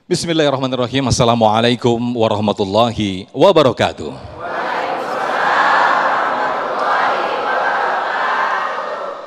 Bismillahirrahmanirrahim. Assalamualaikum warahmatullahi wabarakatuh.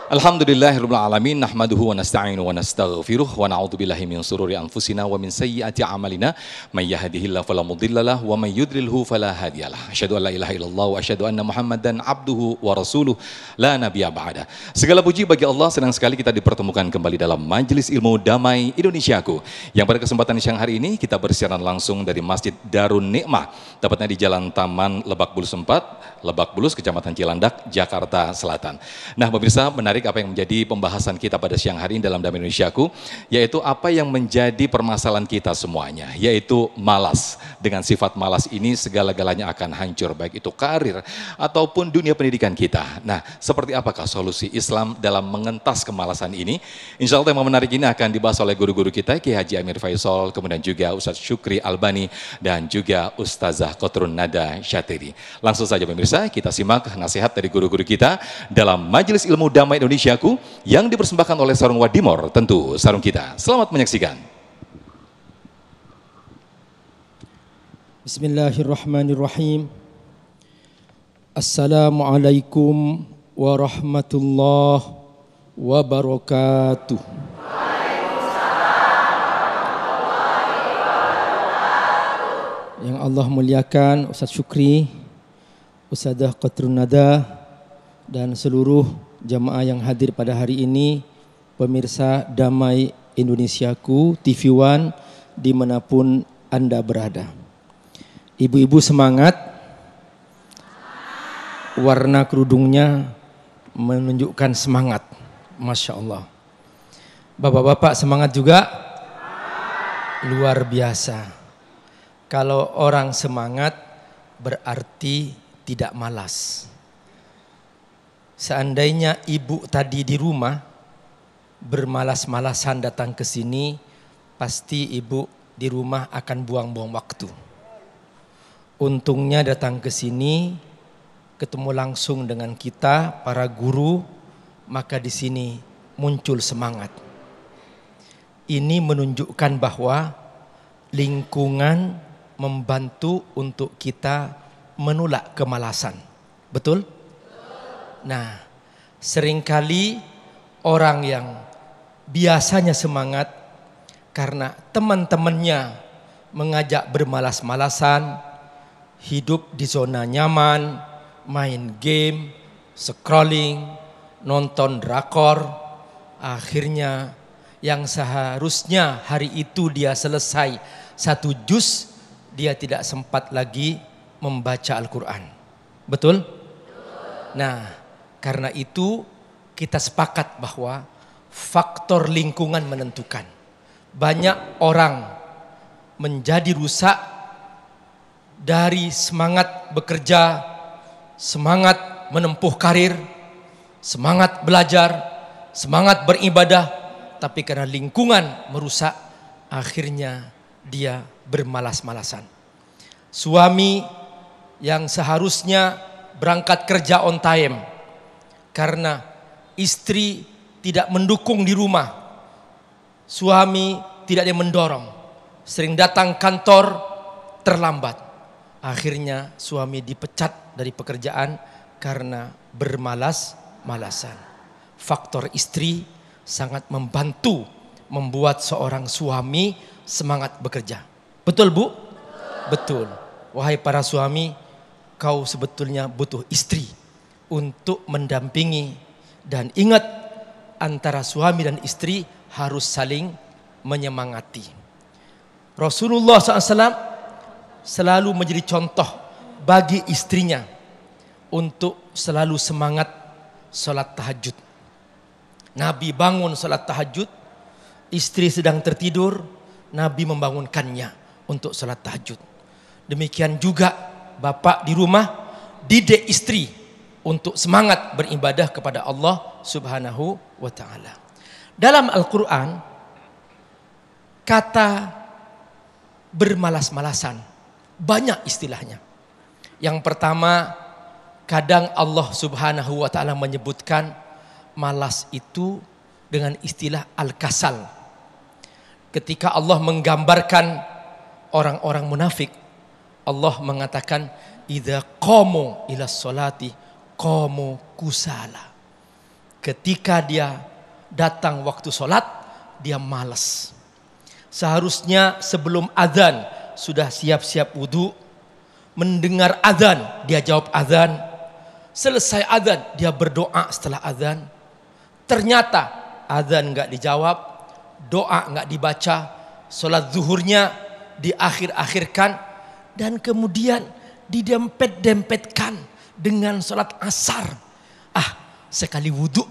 Alhamdulillahirabbil alamin, nahmaduhu wa nasta'inu wa nastaghfiruh wa na'udzubillahi min sururi anfusina wa min sayyiati a'malina, may yahdihillahu fala mudhillalah wa may yudlilhu fala hadiyalah. Asyhadu an la ilaha illallah wa asyhadu anna Muhammadan abduhu wa rasuluh la nabiyya ba'da. Segala puji bagi Allah, senang sekali kita dipertemukan kembali dalam Majelis Ilmu Damai Indonesiaku. Yang pada kesempatan siang hari ini kita bersiaran langsung dari Masjid Darun Nikmah, tepatnya di Jalan Taman Lebak Bulus 4, Lebak Bulus, Kecamatan Cilandak, Jakarta Selatan. Nah, pemirsa, menarik apa yang menjadi pembahasan kita pada siang hari ini dalam Damai Indonesiaku, yaitu apa yang menjadi permasalahan kita semuanya, yaitu malas. Dengan sifat malas ini segala-galanya akan hancur, baik itu karir ataupun dunia pendidikan kita. Nah, seperti apakah solusi Islam dalam mengentas kemalasan ini? Insya Allah tema menarik ini akan dibahas oleh guru-guru kita, Kiai Haji Amir Faisal, kemudian juga Ustadz Syukri Albani, dan juga Ustazah Kotrun Nada Syatiri. Langsung saja pemirsa, kita simak nasihat dari guru-guru kita dalam Majelis Ilmu Damai Indonesiaku yang dipersembahkan oleh Sarung Wadimor, tentu sarung kita. Selamat menyaksikan. Bismillahirrahmanirrahim. Assalamualaikum warahmatullahi wabarakatuh. Yang Allah muliakan Ustadz Syukri, Ustazah Kotrun Nada, dan seluruh jamaah yang hadir pada hari ini, pemirsa Damai Indonesiaku, TV One, dimanapun Anda berada. Ibu-ibu semangat, warna kerudungnya menunjukkan semangat, Masya Allah. Bapak-bapak semangat juga? Luar biasa. Kalau orang semangat berarti tidak malas. Seandainya ibu tadi di rumah bermalas-malasan datang ke sini, pasti ibu di rumah akan buang-buang waktu. Untungnya datang ke sini, ketemu langsung dengan kita para guru, maka di sini muncul semangat. Ini menunjukkan bahwa lingkungan membantu untuk kita menolak kemalasan. Betul? Nah, seringkali orang yang biasanya semangat karena teman-temannya mengajak bermalas-malasan, hidup di zona nyaman, main game, scrolling, nonton drakor, akhirnya yang seharusnya hari itu dia selesai 1 juz, dia tidak sempat lagi membaca Al-Quran. Betul? Nah, karena itu kita sepakat bahwa faktor lingkungan menentukan. Banyak orang menjadi rusak dari semangat bekerja, semangat menempuh karir, semangat belajar, semangat beribadah, tapi karena lingkungan merusak, akhirnya dia bermalas-malasan. Suami yang seharusnya berangkat kerja on time karena istri tidak mendukung di rumah, suami tidak ada yang mendorong, sering datang kantor terlambat, akhirnya suami dipecat dari pekerjaan karena bermalas-malasan. Faktor istri sangat membantu membuat seorang suami semangat bekerja. Betul, Bu? Betul. Wahai para suami, kau sebetulnya butuh istri untuk mendampingi, dan ingat, antara suami dan istri harus saling menyemangati. Rasulullah SAW selalu menjadi contoh bagi istrinya untuk selalu semangat sholat tahajud. Nabi bangun sholat tahajud, istri sedang tertidur, Nabi membangunkannya untuk sholat tahajud. Demikian juga bapak di rumah didik istri untuk semangat beribadah kepada Allah Subhanahu wa ta'ala. Dalam Al-Quran, kata bermalas-malasan banyak istilahnya. Yang pertama, kadang Allah Subhanahu wa ta'ala menyebutkan malas itu dengan istilah al-kasal. Ketika Allah menggambarkan orang-orang munafik, Allah mengatakan idza qamu ila sholati qamu kusala. Ketika dia datang waktu sholat, dia malas. Seharusnya sebelum azan sudah siap-siap wudu, mendengar azan dia jawab azan, selesai azan dia berdoa setelah azan. Ternyata azan nggak dijawab, doa nggak dibaca, sholat zuhurnya diakhir-akhirkan, dan kemudian didempet-dempetkan dengan sholat asar. Sekali wudu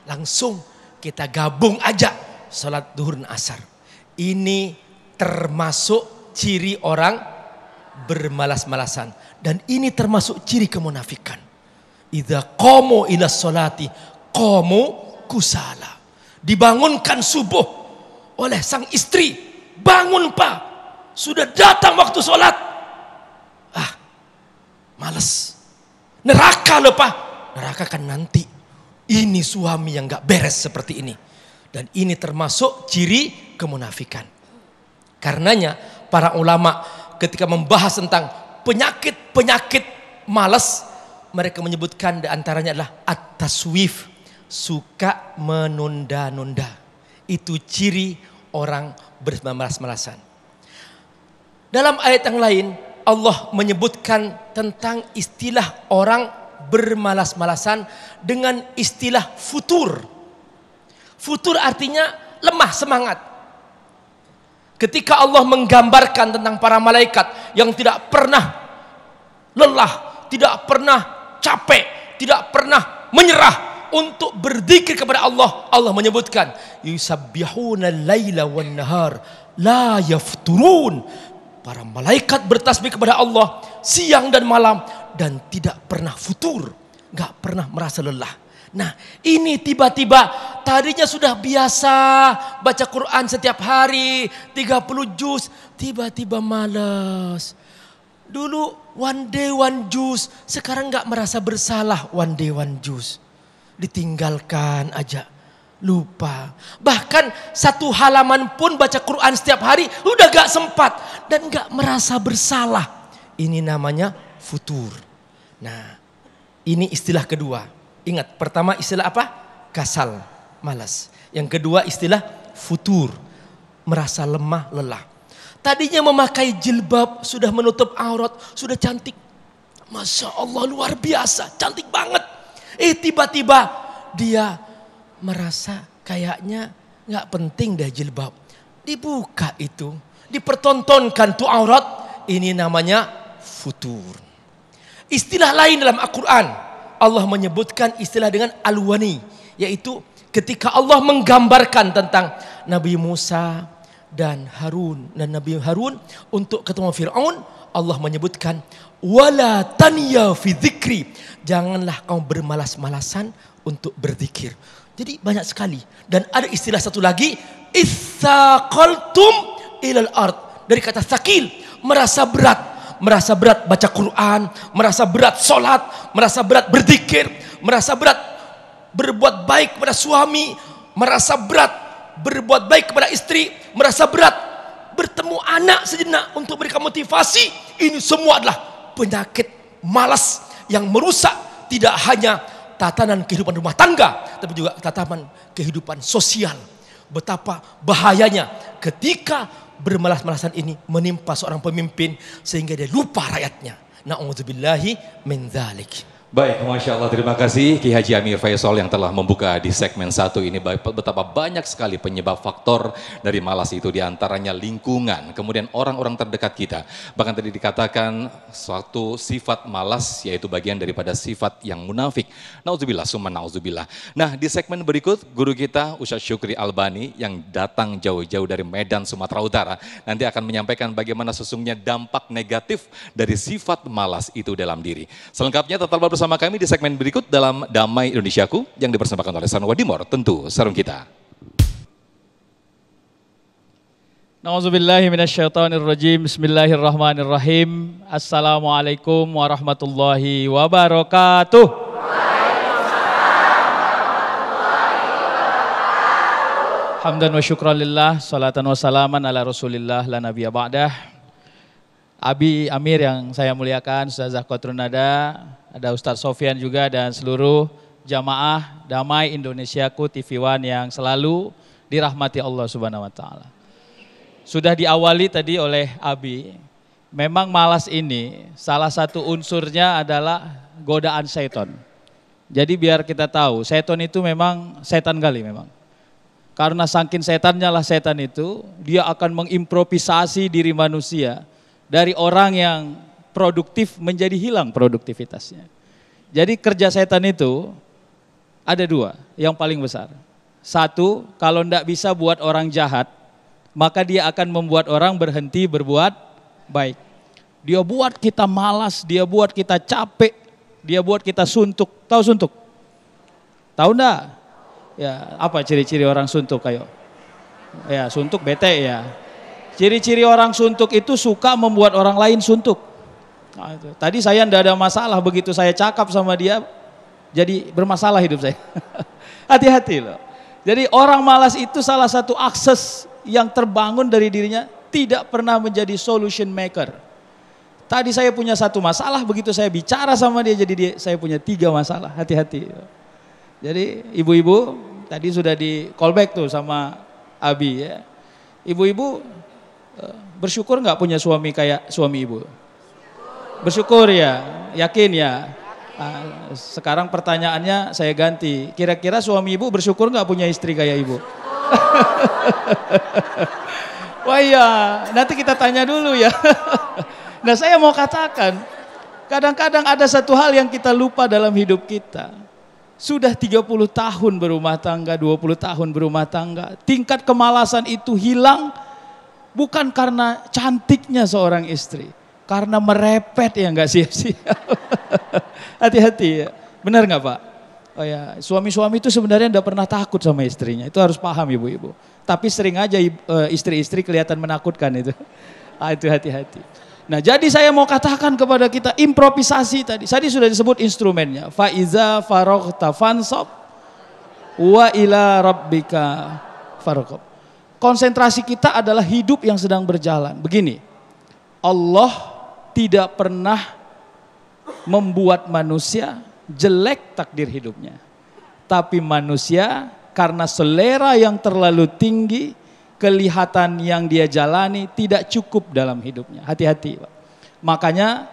langsung kita gabung aja sholat zuhur dan asar. Ini termasuk ciri orang bermalas-malasan, dan ini termasuk ciri kemunafikan. Idza qamu ila sholati qamu kusala. Dibangunkan subuh oleh sang istri, bangun pak, sudah datang waktu sholat. Malas. Neraka loh pak, neraka kan nanti. Ini suami yang gak beres seperti ini. Dan ini termasuk ciri kemunafikan. Karenanya para ulama ketika membahas tentang penyakit-penyakit malas, mereka menyebutkan diantaranya adalah at-taswif, suka menunda-nunda. Itu ciri orang bermalas-malasan. Dalam ayat yang lain Allah menyebutkan tentang istilah orang bermalas-malasan dengan istilah futur. Futur artinya lemah semangat. Ketika Allah menggambarkan tentang para malaikat yang tidak pernah lelah, tidak pernah capek, tidak pernah menyerah untuk berzikir kepada Allah, Allah menyebutkan yusabbihuna al-laila wan nahar la yafturun. Para malaikat bertasbih kepada Allah siang dan malam dan tidak pernah futur, gak pernah merasa lelah. Nah, ini tiba-tiba tadinya sudah biasa baca Quran setiap hari 30 juz, tiba-tiba malas. Dulu one day one juz, sekarang gak merasa bersalah one day one juz. Ditinggalkan aja, lupa. Bahkan satu halaman pun baca Quran setiap hari udah gak sempat dan gak merasa bersalah. Ini namanya futur. Nah, ini istilah kedua. Ingat, pertama istilah apa? Kasal, malas. Yang kedua istilah futur, merasa lemah, lelah. Tadinya memakai jilbab, sudah menutup aurat, sudah cantik. Masya Allah, luar biasa, cantik banget. Tiba-tiba dia merasa kayaknya gak penting deh jilbab. Dibuka itu, dipertontonkan tuh aurat. Ini namanya futur. Istilah lain dalam Al-Quran, Allah menyebutkan istilah dengan al-wani, yaitu ketika Allah menggambarkan tentang Nabi Musa dan Harun, dan Nabi Harun untuk ketemu Fir'aun, Allah menyebutkan wala taniya fi dzikri, janganlah kamu bermalas-malasan untuk berzikir. Jadi banyak sekali. Dan ada istilah satu lagi, itsaqaltum ilal ard, dari kata sakil, merasa berat. Merasa berat baca Quran, merasa berat sholat, merasa berat berzikir, merasa berat berbuat baik kepada suami, merasa berat berbuat baik kepada istri, merasa berat bertemu anak sejenak untuk berikan motivasi. Ini semua adalah penyakit malas yang merusak tidak hanya tatanan kehidupan rumah tangga, tapi juga tatanan kehidupan sosial. Betapa bahayanya ketika bermalas-malasan ini menimpa seorang pemimpin sehingga dia lupa rakyatnya. Na'udzubillahi min dzalik. Baik, Masya Allah, terima kasih Ki Haji Amir Faisal yang telah membuka di segmen 1 ini betapa banyak sekali penyebab faktor dari malas itu, diantaranya lingkungan, kemudian orang-orang terdekat kita. Bahkan tadi dikatakan suatu sifat malas yaitu bagian daripada sifat yang munafik. Nauzubillah, summa nauzubillah. Nah, di segmen berikut guru kita Ustaz Syukri Albani yang datang jauh-jauh dari Medan, Sumatera Utara nanti akan menyampaikan bagaimana sesungguhnya dampak negatif dari sifat malas itu dalam diri. Selengkapnya tetaplah bersama kami di segmen berikut dalam Damai Indonesiaku yang dipersembahkan oleh Sarung Wadimor, tentu sarung kita. Nauzubillahi minasyaitonirrajim. Bismillahirrahmanirrahim. Assalamualaikum warahmatullahi wabarakatuh. Hamdan wa syukran lillah, salatan wa salaman ala rasulillah la nabiyya ba'dah. Abi Amir yang saya muliakan, Ustazah Qatrun ada Ustadz Sofyan juga dan seluruh jamaah Damai Indonesiaku TV One yang selalu dirahmati Allah Subhanahu wa taala. Sudah diawali tadi oleh Abi, memang malas ini salah satu unsurnya adalah godaan setan. Jadi biar kita tahu, setan itu memang setan kali memang. Karena saking setannya lah setan itu, dia akan mengimprovisasi diri manusia dari orang yang produktif menjadi hilang produktivitasnya. Jadi kerja setan itu ada dua yang paling besar. Satu, kalau tidak bisa buat orang jahat, maka dia akan membuat orang berhenti berbuat baik. Dia buat kita malas, dia buat kita capek, dia buat kita suntuk. Tahu suntuk? Tahu enggak? Ya, apa ciri-ciri orang suntuk ayo? Ya, suntuk bete ya. Ciri-ciri orang suntuk itu suka membuat orang lain suntuk. Nah, itu. Tadi saya tidak ada masalah, begitu saya cakap sama dia, jadi bermasalah hidup saya. Hati-hati loh. Jadi orang malas itu salah satu akses yang terbangun dari dirinya, tidak pernah menjadi solution maker. Tadi saya punya satu masalah, begitu saya bicara sama dia, jadi saya punya 3 masalah. Hati-hati. Jadi ibu-ibu, tadi sudah di callback tuh sama Abi ya. Ibu-ibu bersyukur nggak punya suami kayak suami ibu? Bersyukur ya, yakin ya. Nah, sekarang pertanyaannya saya ganti. Kira-kira suami ibu bersyukur nggak punya istri kayak ibu? Wah iya, nanti kita tanya dulu ya. Nah saya mau katakan, kadang-kadang ada satu hal yang kita lupa dalam hidup kita. Sudah 30 tahun berumah tangga, 20 tahun berumah tangga. Tingkat kemalasan itu hilang bukan karena cantiknya seorang istri. Karena merepet ya nggak siap-siap. Hati-hati ya. Benar nggak Pak? Oh ya, suami-suami itu sebenarnya tidak pernah takut sama istrinya. Itu harus paham ibu-ibu. Tapi sering aja istri-istri kelihatan menakutkan itu. Itu hati-hati. Nah jadi saya mau katakan kepada kita improvisasi tadi. Tadi sudah disebut instrumennya. Faiza faroghta fansab wa ila rabbika farghab. Konsentrasi kita adalah hidup yang sedang berjalan. Begini, Allah tidak pernah membuat manusia jelek takdir hidupnya. Tapi manusia karena selera yang terlalu tinggi, kelihatan yang dia jalani tidak cukup dalam hidupnya. Hati-hati Pak. Makanya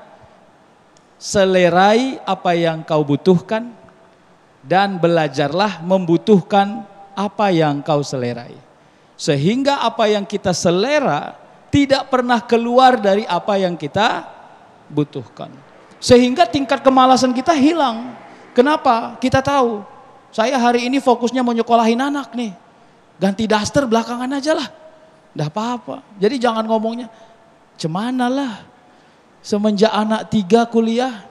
selerai apa yang kau butuhkan dan belajarlah membutuhkan apa yang kau selerai. Sehingga apa yang kita selera tidak pernah keluar dari apa yang kita butuhkan. Sehingga tingkat kemalasan kita hilang. Kenapa? Kita tahu, saya hari ini fokusnya mau nyekolahin anak nih. Ganti daster belakangan aja lah. Nggak apa-apa. Jadi jangan ngomongnya, cemana lah. Semenjak anak 3 kuliah,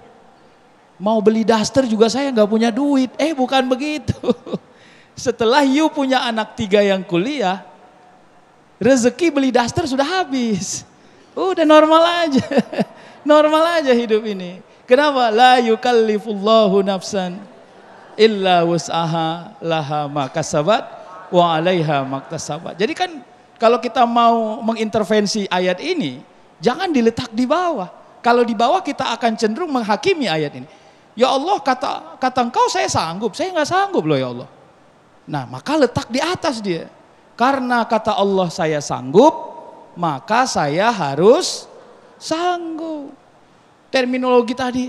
mau beli daster juga saya nggak punya duit. Bukan begitu. Setelah you punya anak 3 yang kuliah, rezeki beli daster sudah habis. Udah normal aja. Normal aja hidup ini. Kenapa? La yukallifullahu nafsan illa wus'aha laha ma kasabat wa 'alaiha maktasabat. Jadi kan kalau kita mau mengintervensi ayat ini, jangan diletak di bawah. Kalau di bawah kita akan cenderung menghakimi ayat ini. Ya Allah, kata engkau saya sanggup, saya nggak sanggup loh ya Allah. Nah, maka letak di atas dia. Karena kata Allah saya sanggup, maka saya harus sanggup. Terminologi tadi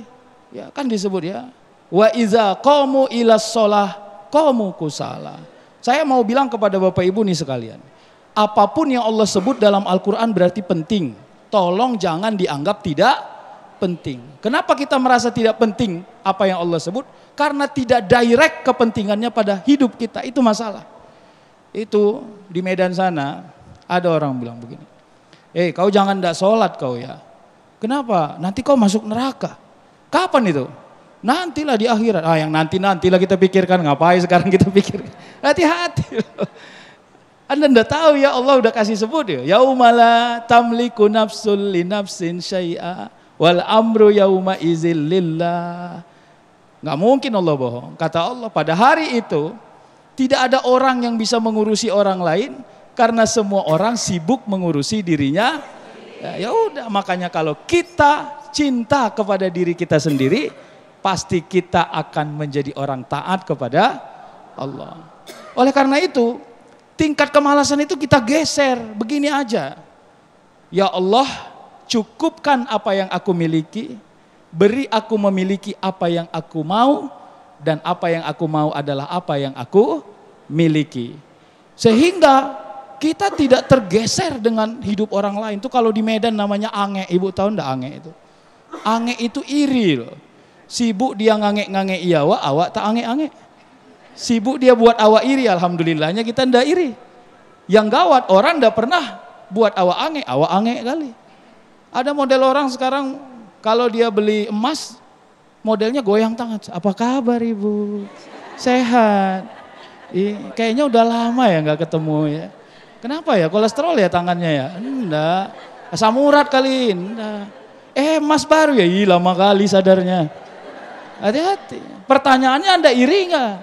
ya kan disebut ya. Wa iza qamu ilas shalah qamu kusala. Saya mau bilang kepada Bapak Ibu nih sekalian. Apapun yang Allah sebut dalam Al-Quran berarti penting. Tolong jangan dianggap tidak penting. Kenapa kita merasa tidak penting apa yang Allah sebut? Karena tidak direct kepentingannya pada hidup kita. Itu masalah. Itu di Medan sana ada orang bilang begini. Kau jangan tidak sholat kau ya. Kenapa? Nanti kau masuk neraka. Kapan itu? Nantilah di akhirat. Yang nantilah kita pikirkan. Ngapain sekarang kita pikir? Hati-hati. Anda tidak tahu ya, Allah udah kasih sebut ya. Yaumala tamliku nafsul li nafsin syai'a wal amru yauma izil lillah. Nggak mungkin Allah bohong. Kata Allah pada hari itu tidak ada orang yang bisa mengurusi orang lain karena semua orang sibuk mengurusi dirinya Ya udah, makanya kalau kita cinta kepada diri kita sendiri, pasti kita akan menjadi orang taat kepada Allah. Oleh karena itu, tingkat kemalasan itu kita geser begini aja. Ya Allah, cukupkan apa yang aku miliki, beri aku memiliki apa yang aku mau, dan apa yang aku mau adalah apa yang aku miliki. Sehingga kita tidak tergeser dengan hidup orang lain. Itu kalau di Medan namanya ange, ibu tahu enggak ange itu? Ange itu iri loh. Sibuk dia ngange-ngange iyawa, awak tak ange-ange. Sibuk dia buat awak iri, alhamdulillahnya kita ndak iri. Yang gawat orang ndak pernah buat awak ange kali. Ada model orang sekarang kalau dia beli emas, modelnya goyang tangan. Apa kabar ibu? Sehat. Kayaknya udah lama ya nggak ketemu ya. Kenapa ya? Kolesterol ya tangannya ya? Enggak. Asam urat kali. Enggak. Emas baru ya? Lama kali sadarnya. Hati-hati. Pertanyaannya Anda iri nggak?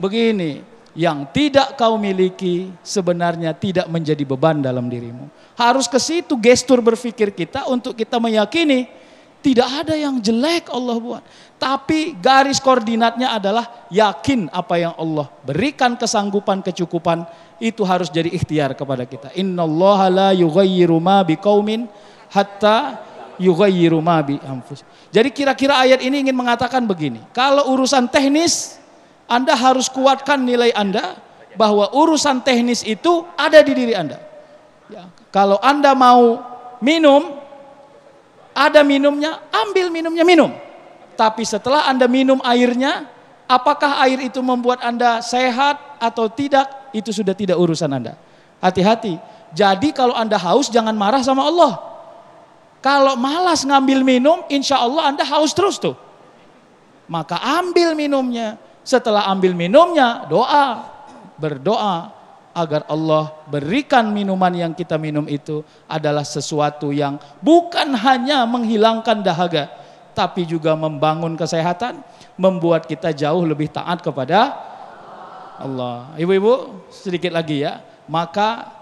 Begini, yang tidak kau miliki sebenarnya tidak menjadi beban dalam dirimu. Harus ke situ gestur berpikir kita untuk kita meyakini tidak ada yang jelek Allah buat. Tapi garis koordinatnya adalah yakin apa yang Allah berikan kesanggupan, kecukupan, itu harus jadi ikhtiar kepada kita. Innallaha la yughayyiru ma biqaumin hatta yughayyiru ma bi anfusihim. Jadi kira-kira ayat ini ingin mengatakan begini, kalau urusan teknis Anda harus kuatkan nilai Anda bahwa urusan teknis itu ada di diri Anda. Ya, kalau Anda mau minum, ada minumnya, ambil minumnya, minum. Tapi setelah Anda minum airnya, apakah air itu membuat Anda sehat atau tidak, itu sudah tidak urusan Anda. Hati-hati. Jadi kalau Anda haus jangan marah sama Allah. Kalau malas ngambil minum, insya Allah Anda haus terus tuh. Maka ambil minumnya. Setelah ambil minumnya, berdoa agar Allah berikan minuman yang kita minum itu adalah sesuatu yang bukan hanya menghilangkan dahaga, tapi juga membangun kesehatan, membuat kita jauh lebih taat kepada Allah. Ibu-ibu, sedikit lagi ya. Maka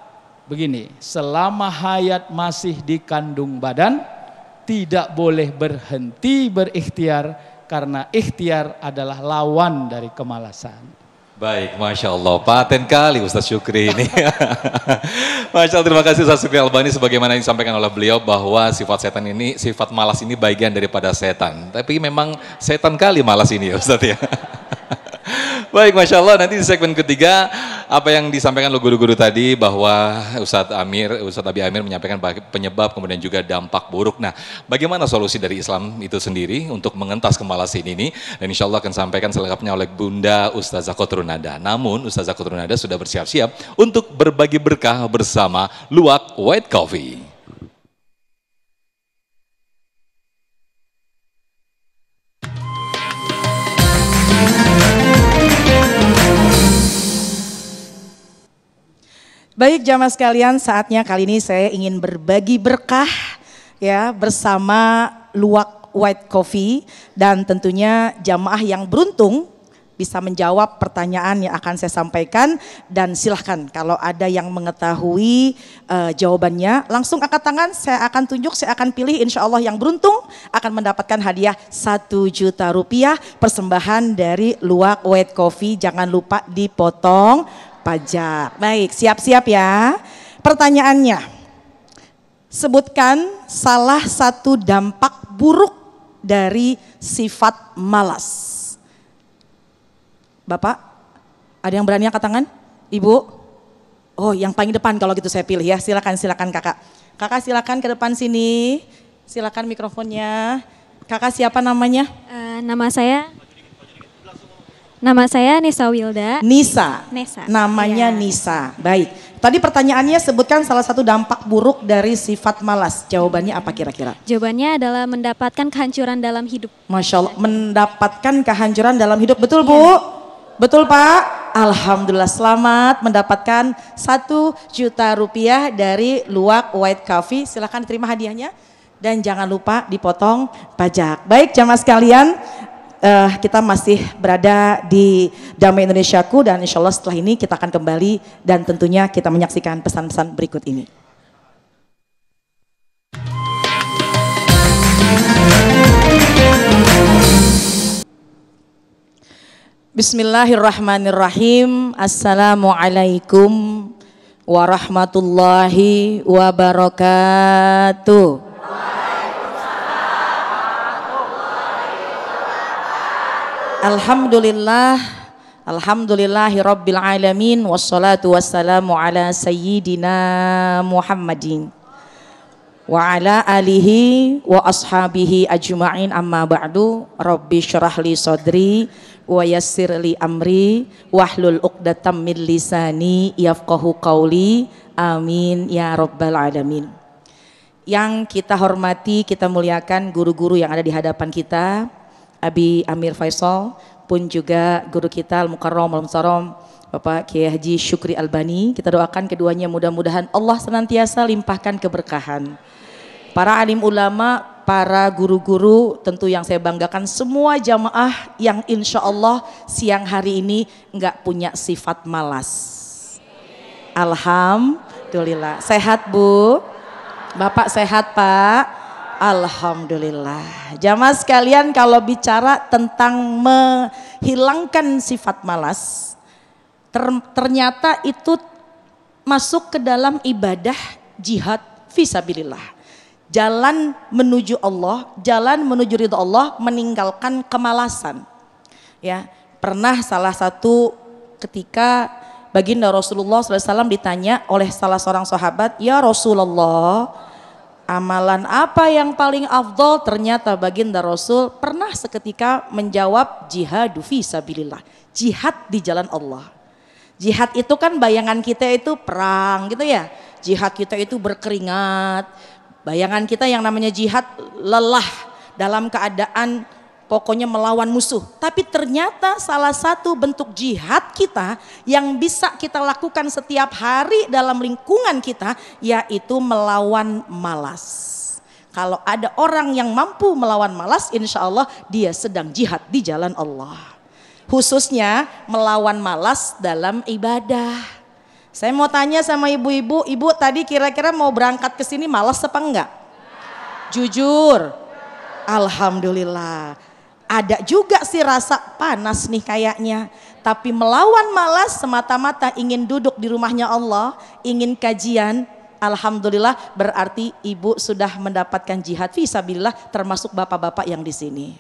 begini, selama hayat masih di kandung badan, tidak boleh berhenti berikhtiar, karena ikhtiar adalah lawan dari kemalasan. Baik, Masya Allah, paten kali Ustaz Syukri ini. Masya Allah, terima kasih Ustaz Syukri Albani, sebagaimana yang disampaikan oleh beliau bahwa sifat malas ini bagian daripada setan. Tapi memang setan kali malas ini ya Ustaz ya. Baik, Masya Allah, nanti di segmen ketiga apa yang disampaikan oleh guru-guru tadi bahwa Ustadz Abi Amir menyampaikan penyebab kemudian juga dampak buruk. Nah, bagaimana solusi dari Islam itu sendiri untuk mengentas kemalasan ini? Dan insya Allah akan sampaikan selengkapnya oleh Bunda Ustazah Kotrunada. Namun Ustazah Kotrunada sudah bersiap-siap untuk berbagi berkah bersama Luwak White Coffee. Baik jamaah sekalian, saatnya kali ini saya ingin berbagi berkah ya bersama Luwak White Coffee, dan tentunya jamaah yang beruntung bisa menjawab pertanyaan yang akan saya sampaikan, dan silahkan kalau ada yang mengetahui jawabannya langsung angkat tangan, saya akan tunjuk, saya akan pilih, insya Allah yang beruntung akan mendapatkan hadiah 1 juta rupiah persembahan dari Luwak White Coffee. Jangan lupa dipotong pajak. Baik, siap-siap ya. Pertanyaannya, sebutkan salah satu dampak buruk dari sifat malas. Bapak, ada yang berani angkat tangan? Ibu? Oh, yang paling depan kalau gitu saya pilih ya. Silakan kakak. Kakak silakan ke depan sini. Silakan mikrofonnya. Kakak siapa namanya? Nama saya Nisa Wilda. Nisa. Nesa. Namanya ya. Nisa. Baik. Tadi pertanyaannya sebutkan salah satu dampak buruk dari sifat malas. Jawabannya apa kira-kira? Jawabannya adalah mendapatkan kehancuran dalam hidup. Masya Allah, mendapatkan kehancuran dalam hidup. Betul Bu? Betul Pak? Alhamdulillah, selamat mendapatkan 1 juta rupiah dari Luwak White Coffee. Silahkan terima hadiahnya. Dan jangan lupa dipotong pajak. Baik jamaah sekalian. Kita masih berada di Damai Indonesiaku, dan insya Allah setelah ini kita akan kembali dan tentunya kita menyaksikan pesan-pesan berikut ini. Bismillahirrahmanirrahim. Assalamualaikum warahmatullahi wabarakatuh. Alhamdulillah, alhamdulillahi rabbil alamin, wassalatu wassalamu ala sayyidina Muhammadin wa ala alihi wa ashabihi ajma'in, amma ba'du. Rabbi syrah li sadri wa yassir li amri wahlul uqdatam min lisani yafqahu qawli, amin ya rabbal alamin. Yang kita hormati, kita muliakan guru-guru yang ada di hadapan kita, Abi Amir Faisal, pun juga guru kita Al-Mukarram Al-Musaram Bapak Kiai Haji Syukri Albani. Kita doakan keduanya mudah-mudahan Allah senantiasa limpahkan keberkahan. Para alim ulama, para guru-guru, tentu yang saya banggakan semua jamaah yang insya Allah siang hari ini enggak punya sifat malas. Alhamdulillah. Sehat Bu? Bapak sehat Pak? Alhamdulillah. Jamaah sekalian, kalau bicara tentang menghilangkan sifat malas, ternyata itu masuk ke dalam ibadah jihad fisabilillah. Jalan menuju Allah, jalan menuju ridha Allah, meninggalkan kemalasan. Ya, pernah salah satu ketika baginda Rasulullah SAW ditanya oleh salah seorang sahabat, "Ya Rasulullah, amalan apa yang paling afdol?" Ternyata baginda Rasul pernah seketika menjawab, jihadu fisabilillah, jihad di jalan Allah. Jihad itu kan bayangan kita itu perang gitu ya, jihad kita itu berkeringat, bayangan kita yang namanya jihad lelah dalam keadaan pokoknya melawan musuh. Tapi ternyata salah satu bentuk jihad kita yang bisa kita lakukan setiap hari dalam lingkungan kita, yaitu melawan malas. Kalau ada orang yang mampu melawan malas, insya Allah dia sedang jihad di jalan Allah. Khususnya melawan malas dalam ibadah. Saya mau tanya sama ibu-ibu, ibu tadi kira-kira mau berangkat ke sini malas apa enggak? Jujur. Alhamdulillah. Ada juga sih rasa panas nih kayaknya. Tapi melawan malas semata-mata ingin duduk di rumahnya Allah, ingin kajian, alhamdulillah berarti ibu sudah mendapatkan jihad fisabilillah, termasuk bapak-bapak yang di sini.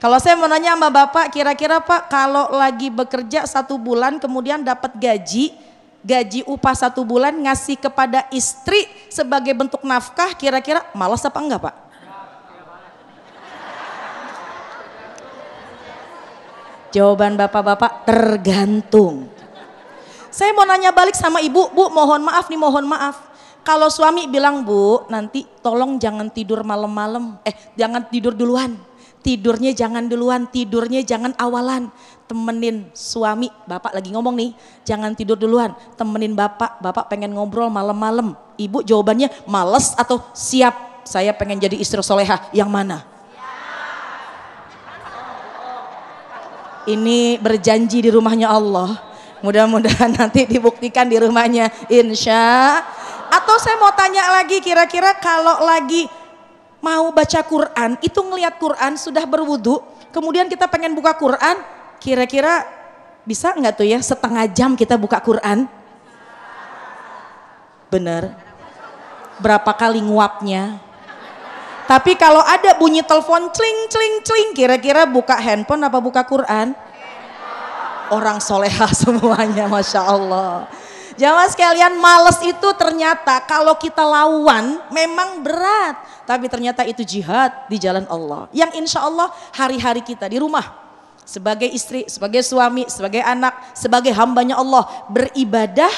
Kalau saya mau nanya sama bapak, kira-kira Pak kalau lagi bekerja 1 bulan kemudian dapat gaji upah 1 bulan ngasih kepada istri sebagai bentuk nafkah, kira-kira malas apa enggak Pak? Jawaban bapak-bapak tergantung. Saya mau nanya balik sama ibu, Bu mohon maaf nih, mohon maaf. Kalau suami bilang, Bu nanti tolong jangan tidur malam-malam, jangan tidur duluan. Tidurnya jangan duluan, tidurnya jangan awalan. Temenin suami, bapak lagi ngomong nih, jangan tidur duluan, temenin bapak pengen ngobrol malam-malam. Ibu jawabannya males atau siap, saya pengen jadi istri solehah, yang mana? Ini berjanji di rumahnya Allah, mudah-mudahan nanti dibuktikan di rumahnya insya. Atau saya mau tanya lagi, kira-kira kalau lagi mau baca Quran, itu ngelihat Quran sudah berwudu, kemudian kita pengen buka Quran, kira-kira bisa nggak tuh ya setengah jam kita buka Quran? Bener. Berapa kali nguapnya? Tapi kalau ada bunyi telepon cling cling cling, kira-kira buka handphone apa buka Quran? Orang soleha semuanya, Masya Allah. Jamaah sekalian, males itu ternyata kalau kita lawan memang berat, tapi ternyata itu jihad di jalan Allah. Yang insya Allah hari-hari kita di rumah, sebagai istri, sebagai suami, sebagai anak, sebagai hambanya Allah, beribadah,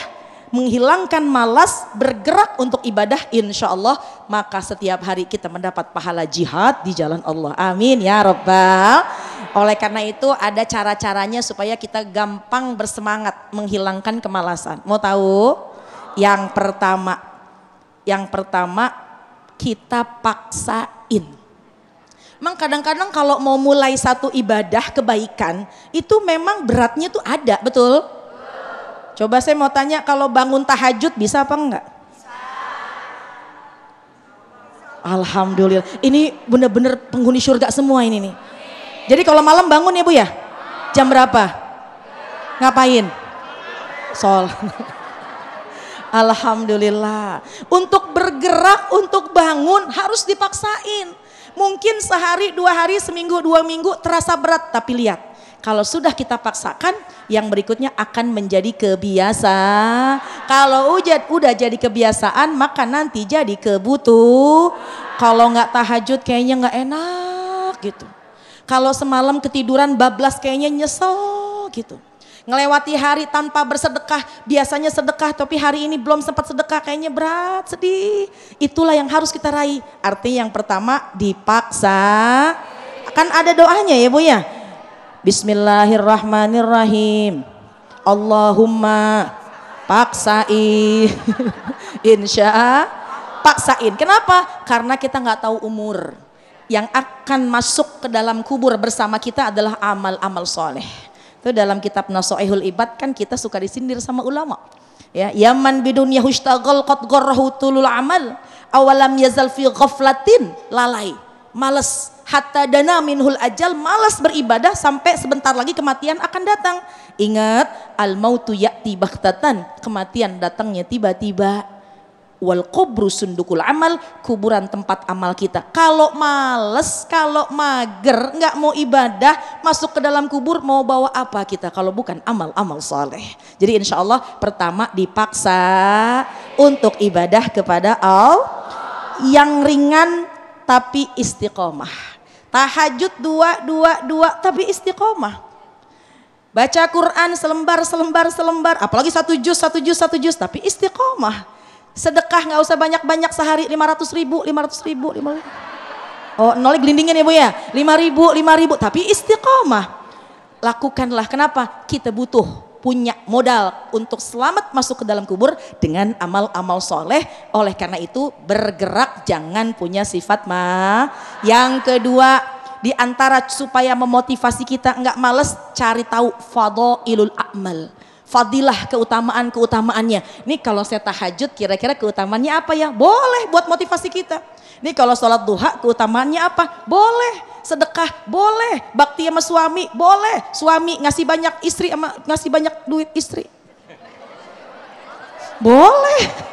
menghilangkan malas, bergerak untuk ibadah, insya Allah maka setiap hari kita mendapat pahala jihad di jalan Allah. Amin ya Rabbal. Oleh karena itu ada cara-caranya supaya kita gampang bersemangat menghilangkan kemalasan. Mau tahu? Yang pertama kita paksain. Memang kadang-kadang kalau mau mulai satu ibadah kebaikan itu memang beratnya tuh ada, betul? Coba saya mau tanya, kalau bangun tahajud bisa apa enggak? Alhamdulillah, ini benar-benar penghuni surga semua ini nih. Jadi kalau malam bangun ya Bu ya? Jam berapa? Ngapain? Sol. Alhamdulillah. Untuk bergerak, untuk bangun harus dipaksain. Mungkin sehari, 2 hari, seminggu, 2 minggu terasa berat. Tapi lihat, kalau sudah kita paksakan, yang berikutnya akan menjadi kebiasaan. Kalau udah jadi kebiasaan, maka nanti jadi kebutuh. Kalau nggak tahajud kayaknya nggak enak gitu. Kalau semalam ketiduran bablas kayaknya nyesel gitu. Ngelewati hari tanpa bersedekah, biasanya sedekah tapi hari ini belum sempat sedekah, kayaknya berat, sedih. Itulah yang harus kita raih. Artinya yang pertama dipaksa. Kan ada doanya ya Bu ya. Bismillahirrahmanirrahim. Allahumma paksain. Insya paksain. Kenapa? Karena kita nggak tahu umur. Yang akan masuk ke dalam kubur bersama kita adalah amal-amal soleh. Itu dalam kitab Nasoihul Ibad kan kita suka disindir sama ulama. Ya, yaman bidunya hushtagal qad gharrahu tulul amal awalam yazal fi ghaflatin, lalai, malas, hatta dana minhul ajal, malas beribadah sampai sebentar lagi kematian akan datang. Ingat, al mautu ya'ti baghtatan, kematian datangnya tiba-tiba. Wal kubru sundukul amal, kuburan tempat amal kita. Kalau males, kalau mager, nggak mau ibadah, masuk ke dalam kubur mau bawa apa kita kalau bukan amal-amal soleh. Jadi insya Allah pertama dipaksa untuk ibadah kepada Allah yang ringan tapi istiqomah. Tahajud 2 tapi istiqomah. Baca Quran selembar, apalagi 1 juz tapi istiqomah. Sedekah nggak usah banyak-banyak, sehari 500 ribu. Oh, nolnya gelindingin ya Bu ya, 5.000 tapi istiqomah. Lakukanlah. Kenapa? Kita butuh punya modal untuk selamat masuk ke dalam kubur dengan amal-amal soleh. Oleh karena itu bergerak, jangan punya sifat Yang kedua, di antara supaya memotivasi kita nggak males, cari tahu fadhailul a'mal. Fadilah, keutamaannya. Nih kalau saya tahajud kira-kira keutamaannya apa ya? Boleh buat motivasi kita. Nih kalau sholat duha keutamaannya apa? Boleh. Sedekah boleh. Bakti sama suami boleh. Suami ngasih banyak istri sama ngasih banyak duit istri. Boleh.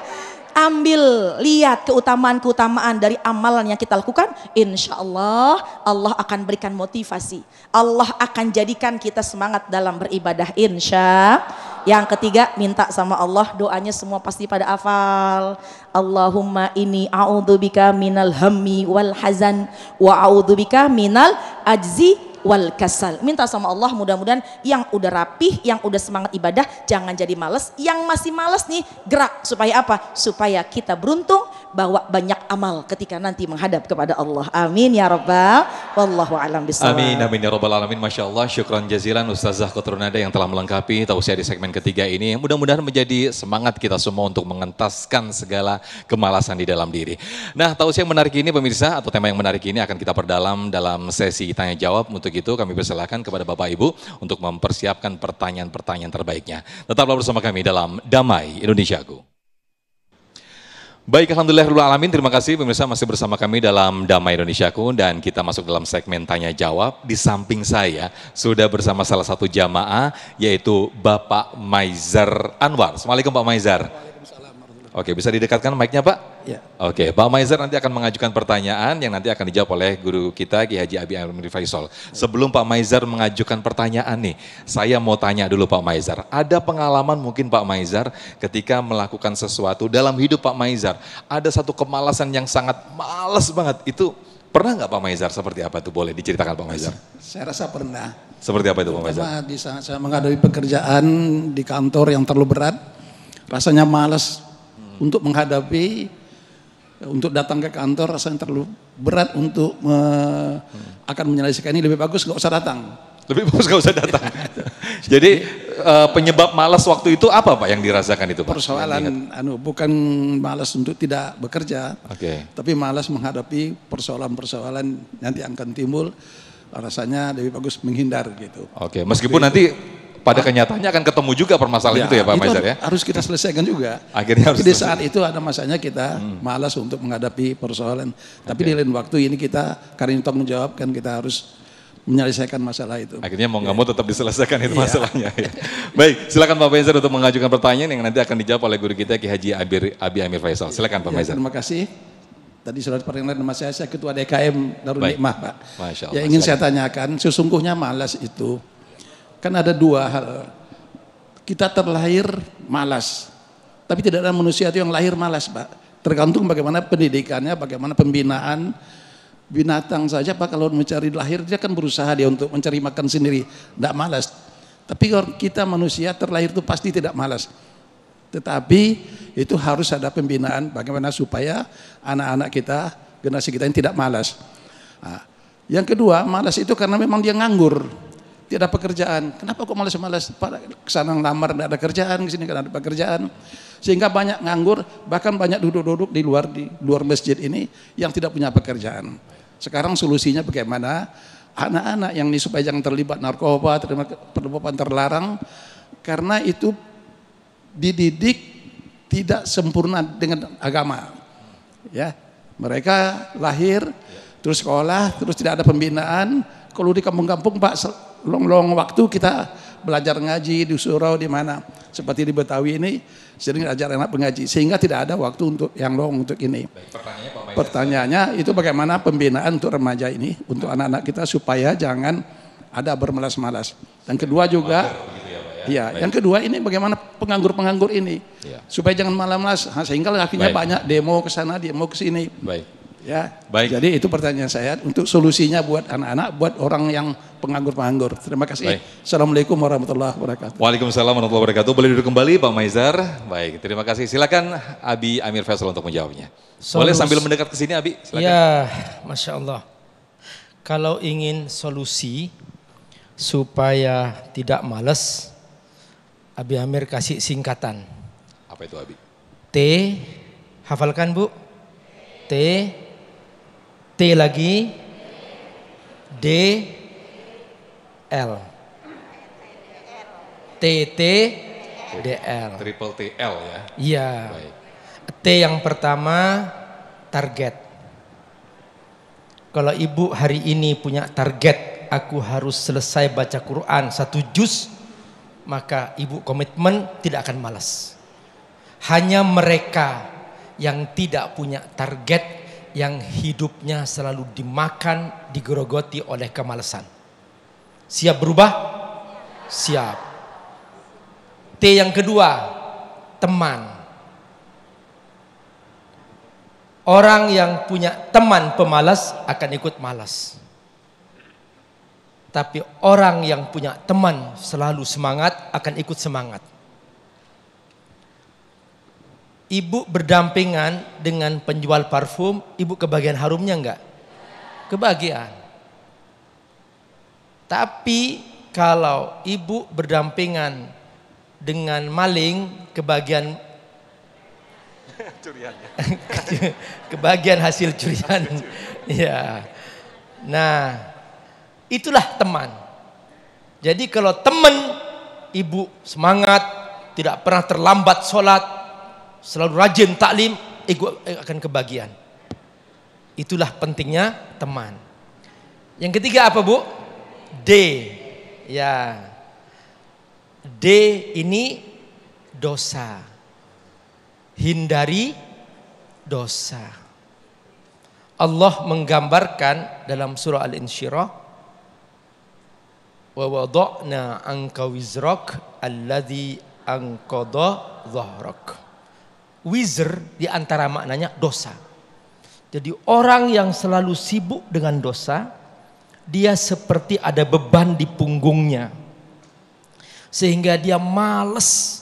Ambil, lihat keutamaan-keutamaan dari amalan yang kita lakukan. Insya Allah, Allah akan berikan motivasi. Allah akan jadikan kita semangat dalam beribadah. Insya. Yang ketiga, minta sama Allah, doanya semua pasti pada hafal. Allahumma inni a'udzubika minal hammi wal hazan wa a'udzubika minal ajzi wal kasal. Minta sama Allah mudah-mudahan yang udah rapih, yang udah semangat ibadah jangan jadi males, yang masih males nih gerak. Supaya apa? Supaya kita beruntung bawa banyak amal ketika nanti menghadap kepada Allah. Amin ya rabbal, wallahu a'lam bishawab. Amin ya rabbal alamin. Masya Allah, syukran jazilan Ustazah Kotrunada yang telah melengkapi tausiah di segmen ketiga ini. Mudah-mudahan menjadi semangat kita semua untuk mengentaskan segala kemalasan di dalam diri. Nah, tausiah yang menarik ini pemirsa, atau tema yang menarik ini akan kita perdalam dalam sesi tanya jawab. Untuk itu kami persilakan kepada Bapak Ibu untuk mempersiapkan pertanyaan-pertanyaan terbaiknya. Tetaplah bersama kami dalam Damai Indonesiaku. Baik, alhamdulillahirrahmanirrahim. Terima kasih pemirsa masih bersama kami dalam Damai Indonesiaku dan kita masuk dalam segmen tanya jawab. Di samping saya sudah bersama salah satu jamaah yaitu Bapak Maizar Anwar. Assalamualaikum Pak Maizar. Oke, bisa didekatkan mic-nya Pak? Ya. Oke, Pak Maizar nanti akan mengajukan pertanyaan yang nanti akan dijawab oleh guru kita Ki Haji Abi Amir Faisal. Sebelum Pak Maizar mengajukan pertanyaan nih, saya mau tanya dulu Pak Maizar. Ada pengalaman mungkin Pak Maizar ketika melakukan sesuatu dalam hidup Pak Maizar, ada satu kemalasan yang sangat malas banget. Itu pernah nggak Pak Maizar? Seperti apa itu? Boleh diceritakan Pak Maizar? Saya rasa pernah. Seperti apa itu Pak Maizar? Pertama di saat saya menghadapi pekerjaan di kantor yang terlalu berat, rasanya malas untuk menghadapi, untuk datang ke kantor rasanya terlalu berat untuk akan menyelesaikan ini, lebih bagus nggak usah datang. Lebih bagus nggak usah datang. Jadi penyebab malas waktu itu apa Pak yang dirasakan itu Pak? Persoalan bukan malas untuk tidak bekerja, tapi malas menghadapi persoalan-persoalan nanti akan timbul, rasanya lebih bagus menghindar gitu. Oke, meskipun nanti pada kenyataannya akan ketemu juga permasalahan itu ya Pak Maizar ya? Harus kita selesaikan juga. Akhirnya harus di saat itu ada masanya kita malas untuk menghadapi persoalan. Tapi di lain waktu ini kita, karena ini tanggung jawab kan kita harus menyelesaikan masalah itu. Akhirnya mau nggak mau tetap diselesaikan itu Iya. masalahnya. Ya. Baik, silakan Pak Faizal untuk mengajukan pertanyaan yang nanti akan dijawab oleh guru kita Ki Haji Abi Amir Faisal. Silakan Pak Ya, Faizal. terima kasih. Tadi sudah diperkenalkan nama saya Ketua DKM Darul Baik. Nikmah, Pak. Masya Allah, Ya ingin silakan. saya tanyakan, sesungguhnya malas itu kan ada dua hal. Kita terlahir malas, tapi tidak ada manusia itu yang lahir malas, Pak. Tergantung bagaimana pendidikannya, bagaimana pembinaan. Binatang saja Pak kalau mencari lahir dia kan berusaha dia untuk mencari makan sendiri, tidak malas. Tapi kalau kita manusia terlahir itu pasti tidak malas. Tetapi itu harus ada pembinaan bagaimana supaya anak-anak kita, generasi kita ini tidak malas. Nah, yang kedua, malas itu karena memang dia nganggur, tidak ada pekerjaan. Kenapa kok malas-malas? Kesana ngelamar tidak ada kerjaan, kesini kan ada pekerjaan. Sehingga banyak nganggur, bahkan banyak duduk-duduk di luar masjid ini yang tidak punya pekerjaan. Sekarang solusinya bagaimana? Anak-anak yang ini supaya jangan terlibat narkoba, perbuatan terlarang, karena itu dididik tidak sempurna dengan agama. Ya, mereka lahir, terus sekolah, terus tidak ada pembinaan. Kalau di kampung-kampung Pak, long waktu kita belajar ngaji di surau di mana, seperti di Betawi ini sering ajar anak pengaji, sehingga tidak ada waktu untuk yang long untuk ini. Pertanyaannya itu bagaimana pembinaan untuk remaja ini, untuk anak-anak kita supaya jangan ada bermalas-malas. Dan kedua juga, ya, yang kedua ini bagaimana penganggur-penganggur ini, supaya jangan malas-malas, sehingga akhirnya banyak demo ke sana, demo ke sini. Ya, jadi itu pertanyaan saya untuk solusinya buat anak-anak, buat orang yang penganggur-penganggur. Terima kasih. Assalamualaikum warahmatullahi wabarakatuh. Waalaikumsalam warahmatullahi wabarakatuh. Boleh duduk kembali Pak Maizar. Baik, terima kasih. Silakan Abi Amir Faisal untuk menjawabnya. Boleh sambil mendekat ke sini Abi. Silakan. Ya, Masya Allah. Kalau ingin solusi supaya tidak malas, Abi Amir kasih singkatan. Apa itu Abi? T, hafalkan Bu. T lagi, D, L. T, D, L. Triple TL ya. Iya. Baik. T yang pertama, target. Kalau ibu hari ini punya target, aku harus selesai baca Quran 1 juz, maka ibu komitmen tidak akan malas. Hanya mereka yang tidak punya target, yang hidupnya selalu dimakan, digerogoti oleh kemalasan. Siap berubah? Siap. T yang kedua, teman. Orang yang punya teman pemalas akan ikut malas. Tapi orang yang punya teman selalu semangat akan ikut semangat. Ibu berdampingan dengan penjual parfum, ibu kebagian harumnya enggak? Kebagian. Tapi kalau ibu berdampingan dengan maling, kebagian kebagian hasil curian. Ya. Nah, itulah teman. Jadi kalau teman ibu semangat, tidak pernah terlambat sholat, selalu rajin taklim, akan kebagian. Itulah pentingnya teman. Yang ketiga apa Bu? D. Ya. D ini dosa. Hindari dosa. Allah menggambarkan dalam surah Al-Insyirah, wa wada'na anka wizrak alladhi anqadha dhahrak. Wizr di antara maknanya dosa. Jadi orang yang selalu sibuk dengan dosa, dia seperti ada beban di punggungnya. Sehingga dia malas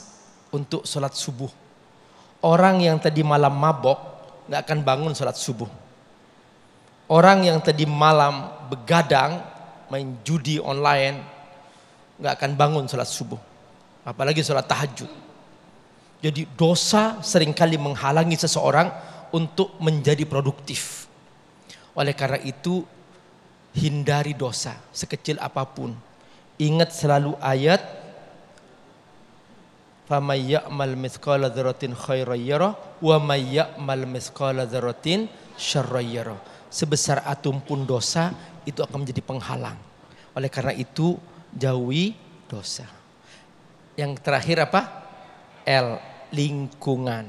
untuk sholat subuh. Orang yang tadi malam mabok gak akan bangun sholat subuh. Orang yang tadi malam begadang main judi online gak akan bangun sholat subuh. Apalagi sholat tahajud. Jadi dosa seringkali menghalangi seseorang untuk menjadi produktif. Oleh karena itu hindari dosa sekecil apapun. Ingat selalu ayat فَمَنْ يَعْمَلْ مِثْقَالَ ذَرَّةٍ خَيْرًا يَرَهُ وَمَنْ يَعْمَلْ مِثْقَالَ ذَرَّةٍ شَرًّا يَرَهُ. Sebesar atom pun dosa itu akan menjadi penghalang. Oleh karena itu jauhi dosa. Yang terakhir apa? L, lingkungan.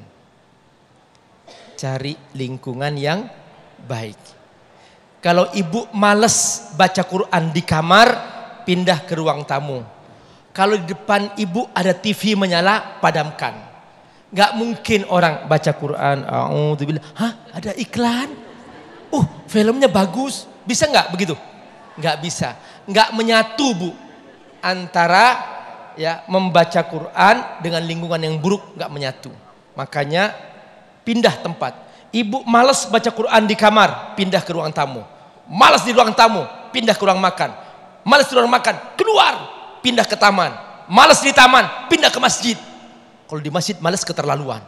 Cari lingkungan yang baik. Kalau ibu males baca Quran di kamar, pindah ke ruang tamu. Kalau di depan ibu ada TV menyala, padamkan. Gak mungkin orang baca Quran, hah, ada iklan? Filmnya bagus. Bisa nggak begitu? Nggak bisa. Nggak menyatu, Bu. Antara ya membaca Quran dengan lingkungan yang buruk, nggak menyatu. Makanya pindah tempat. Ibu malas baca Quran di kamar, pindah ke ruang tamu. Malas di ruang tamu, pindah ke ruang makan. Malas di ruang makan, keluar, pindah ke taman. Malas di taman, pindah ke masjid. Kalau di masjid malas keterlaluan.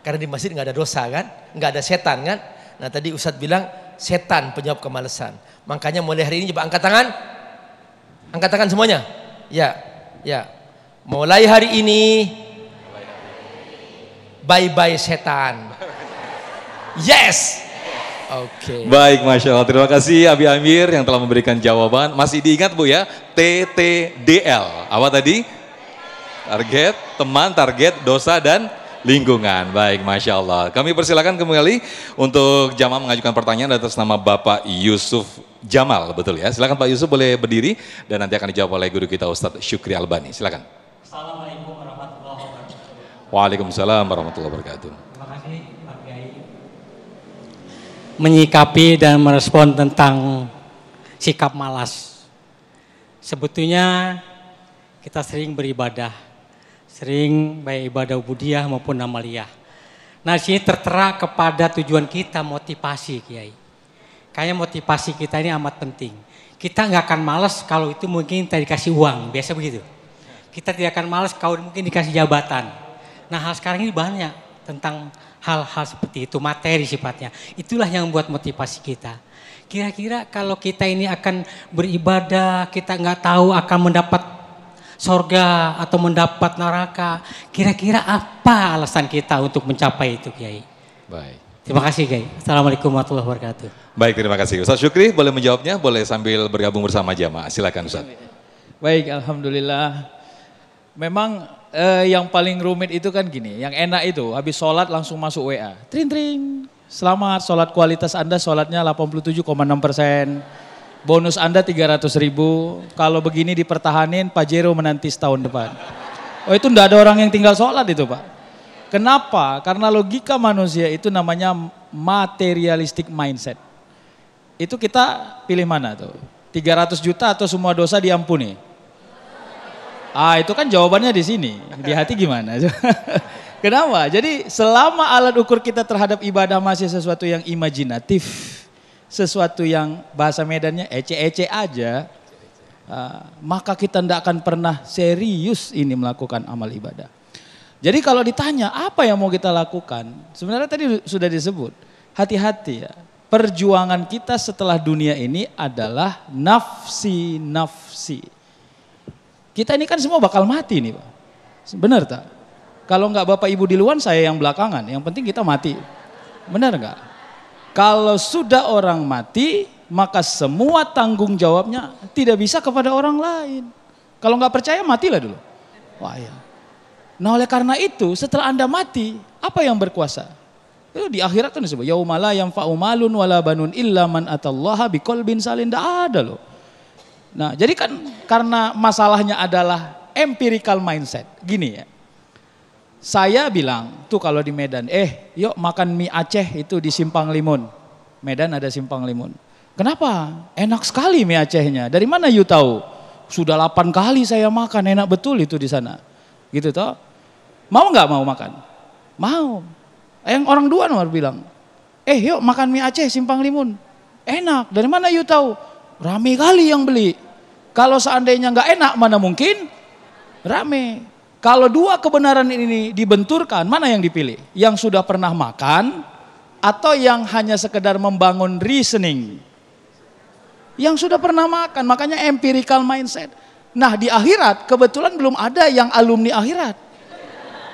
Karena di masjid nggak ada dosa kan, nggak ada setan kan. Nah tadi Ustadz bilang setan penyebab kemalasan. Makanya mulai hari ini coba angkat tangan semuanya. Ya. Mulai hari ini, bye-bye setan. Yes. Oke. Baik, Masya Allah. Terima kasih Abi Amir yang telah memberikan jawaban. Masih diingat Bu ya, TTDL. Apa tadi? Target, teman, target, dosa, dan lingkungan. Baik, Masya Allah. Kami persilakan kembali untuk jamaah mengajukan pertanyaan atas nama Bapak Yusuf Jamal. Betul ya? Silakan Pak Yusuf boleh berdiri dan nanti akan dijawab oleh guru kita Ustadz Syukri Albani. Silakan. Assalamualaikum warahmatullahi wabarakatuh. Waalaikumsalam warahmatullahi wabarakatuh. Terima kasih Pak Kiai menyikapi dan merespon tentang sikap malas. Sebetulnya kita sering beribadah, sering baik ibadah ubudiyah maupun amaliyah. Nah, sini tertera kepada tujuan kita, motivasi Kiai. Kayaknya motivasi kita ini amat penting. Kita nggak akan malas kalau itu mungkin kita dikasih uang, biasa begitu. Kita tidak akan malas kalau mungkin dikasih jabatan. Nah, hal sekarang ini banyak tentang hal-hal seperti itu, materi sifatnya. Itulah yang membuat motivasi kita. Kira-kira kalau kita ini akan beribadah, kita nggak tahu akan mendapat sorga atau mendapat neraka. Kira-kira apa alasan kita untuk mencapai itu, Kiai? Baik. Terima kasih, Kiai. Assalamualaikum warahmatullahi wabarakatuh. Baik, terima kasih. Ustaz Syukri boleh menjawabnya, boleh sambil bergabung bersama jamaah. Silakan Ustaz. Baik, alhamdulillah. Memang yang paling rumit itu kan gini, yang enak itu habis sholat langsung masuk WA. Tring. Selamat sholat, kualitas Anda sholatnya 87,6%. Bonus Anda 300.000. Kalau begini dipertahanin, Pajero menanti setahun depan. Oh, itu enggak ada orang yang tinggal sholat itu, Pak. Kenapa? Karena logika manusia itu namanya materialistic mindset. Itu kita pilih mana tuh? 300 juta atau semua dosa diampuni? Itu kan jawabannya di sini. Di hati gimana? Kenapa? Jadi selama alat ukur kita terhadap ibadah masih sesuatu yang imajinatif, sesuatu yang bahasa Medannya ece-ece aja, maka kita tidak akan pernah serius ini melakukan amal ibadah. Jadi kalau ditanya apa yang mau kita lakukan, sebenarnya tadi sudah disebut, hati-hati ya. Perjuangan kita setelah dunia ini adalah nafsi. Kita ini kan semua bakal mati nih Pak. Benar tak? Kalau enggak Bapak Ibu di luar, saya yang belakangan. Yang penting kita mati. Benar enggak? Kalau sudah orang mati, maka semua tanggung jawabnya tidak bisa kepada orang lain. Kalau enggak percaya, matilah dulu. Wah ya. Nah oleh karena itu, setelah Anda mati, apa yang berkuasa? Itu di akhirat kan disebut, yaumala yanfa'u malun wala banun illa man atallaha biqalbin salim. Tidak ada loh. Nah jadi kan karena masalahnya adalah empirical mindset. Gini ya, saya bilang tuh kalau di Medan, yuk makan mie Aceh itu di Simpang Limun. Medan ada Simpang Limun. Kenapa? Enak sekali mie Acehnya. Dari mana you tahu? Sudah 8 kali saya makan, enak betul itu di sana. Gitu toh. Mau nggak mau makan? Mau. Yang orang dua nomor bilang, yuk makan mie Aceh Simpang Limun. Enak. Dari mana you tahu? Rame kali yang beli. Kalau seandainya nggak enak, mana mungkin rame. Kalau dua kebenaran ini dibenturkan, mana yang dipilih? Yang sudah pernah makan atau yang hanya sekedar membangun reasoning? Yang sudah pernah makan, makanya empirical mindset. Nah di akhirat kebetulan belum ada yang alumni akhirat.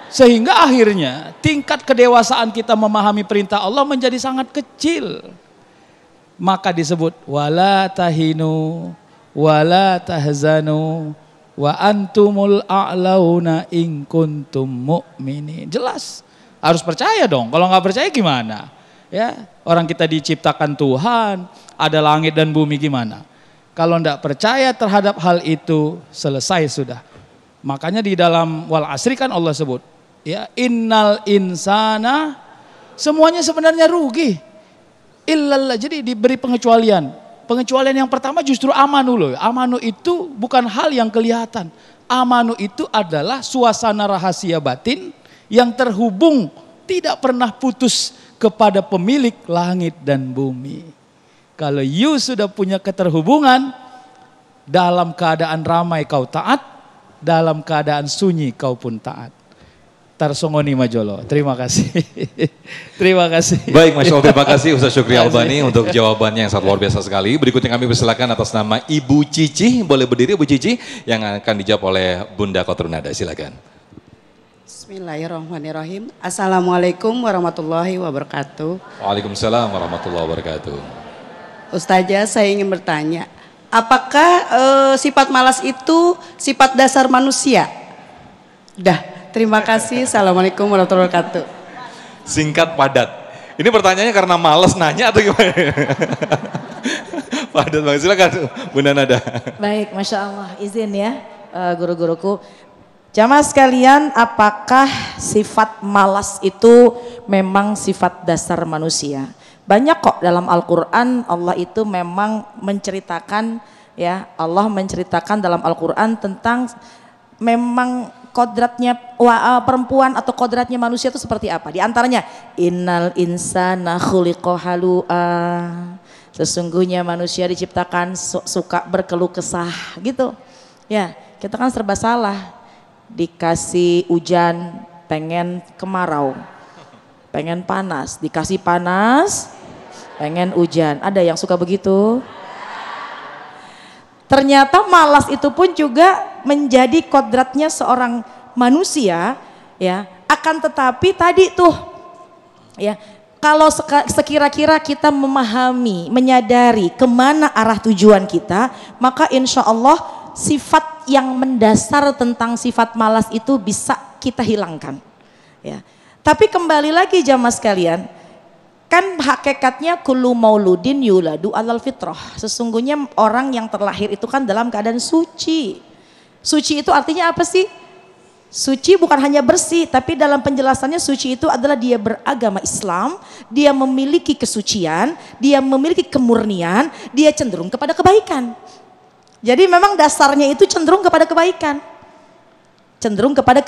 Sehingga akhirnya tingkat kedewasaan kita memahami perintah Allah menjadi sangat kecil. Maka disebut wala tahinu wala tahzanu wa antumul a'launa in kuntum mu'minin. Jelas. Harus percaya dong. Kalau nggak percaya gimana? Ya, orang kita diciptakan Tuhan, ada langit dan bumi gimana? Kalau tidak percaya terhadap hal itu, selesai sudah. Makanya di dalam wal asri kan Allah sebut, ya innal insana, semuanya sebenarnya rugi. Illallah, jadi diberi pengecualian. Pengecualian yang pertama justru amanu loh. Amanu itu bukan hal yang kelihatan. Amanu itu adalah suasana rahasia batin yang terhubung tidak pernah putus kepada pemilik langit dan bumi. Kalau you sudah punya keterhubungan, dalam keadaan ramai kau taat, dalam keadaan sunyi kau pun taat. Tarsongoni Majolo. Terima kasih. Terima kasih. Baik, Masya Allah, terima kasih Ustaz Syukri Albani untuk jawabannya yang sangat luar biasa sekali. Berikutnya kami persilakan atas nama Ibu Cici, boleh berdiri Ibu Cici, yang akan dijawab oleh Bunda Kotrunada. Silakan. Bismillahirrahmanirrahim. Assalamualaikum warahmatullahi wabarakatuh. Waalaikumsalam warahmatullahi wabarakatuh. Ustazah, saya ingin bertanya, apakah sifat malas itu sifat dasar manusia? Dah, terima kasih. Assalamualaikum warahmatullahi wabarakatuh. Singkat padat. Ini pertanyaannya karena malas nanya atau gimana? Padat banget, silakan Bunda Nada. Baik, Masya Allah, izin ya guru-guruku. Jamaah sekalian, apakah sifat malas itu memang sifat dasar manusia? Banyak kok dalam Al-Quran Allah itu memang menceritakan, ya Allah menceritakan dalam Al-Quran tentang memang kodratnya perempuan atau kodratnya manusia itu seperti apa. Di antaranya innal insana khuliqa halu'a, sesungguhnya manusia diciptakan suka berkeluh kesah gitu. Ya, kita kan serba salah. Dikasih hujan pengen kemarau, pengen panas, dikasih panas pengen hujan. Ada yang suka begitu? Ternyata malas itu pun juga menjadi kodratnya seorang manusia, ya. Akan tetapi tadi tuh, ya, kalau sekira-kira kita memahami, menyadari kemana arah tujuan kita, maka insya Allah sifat yang mendasar tentang sifat malas itu bisa kita hilangkan. Ya. Tapi kembali lagi jamaah sekalian, kan hakikatnya kullu mauludin yuladu alal fitrah. Sesungguhnya orang yang terlahir itu kan dalam keadaan suci. Suci itu artinya apa sih? Suci bukan hanya bersih, tapi dalam penjelasannya suci itu adalah dia beragama Islam, dia memiliki kesucian, dia memiliki kemurnian, dia cenderung kepada kebaikan. Jadi memang dasarnya itu cenderung kepada kebaikan. Cenderung kepada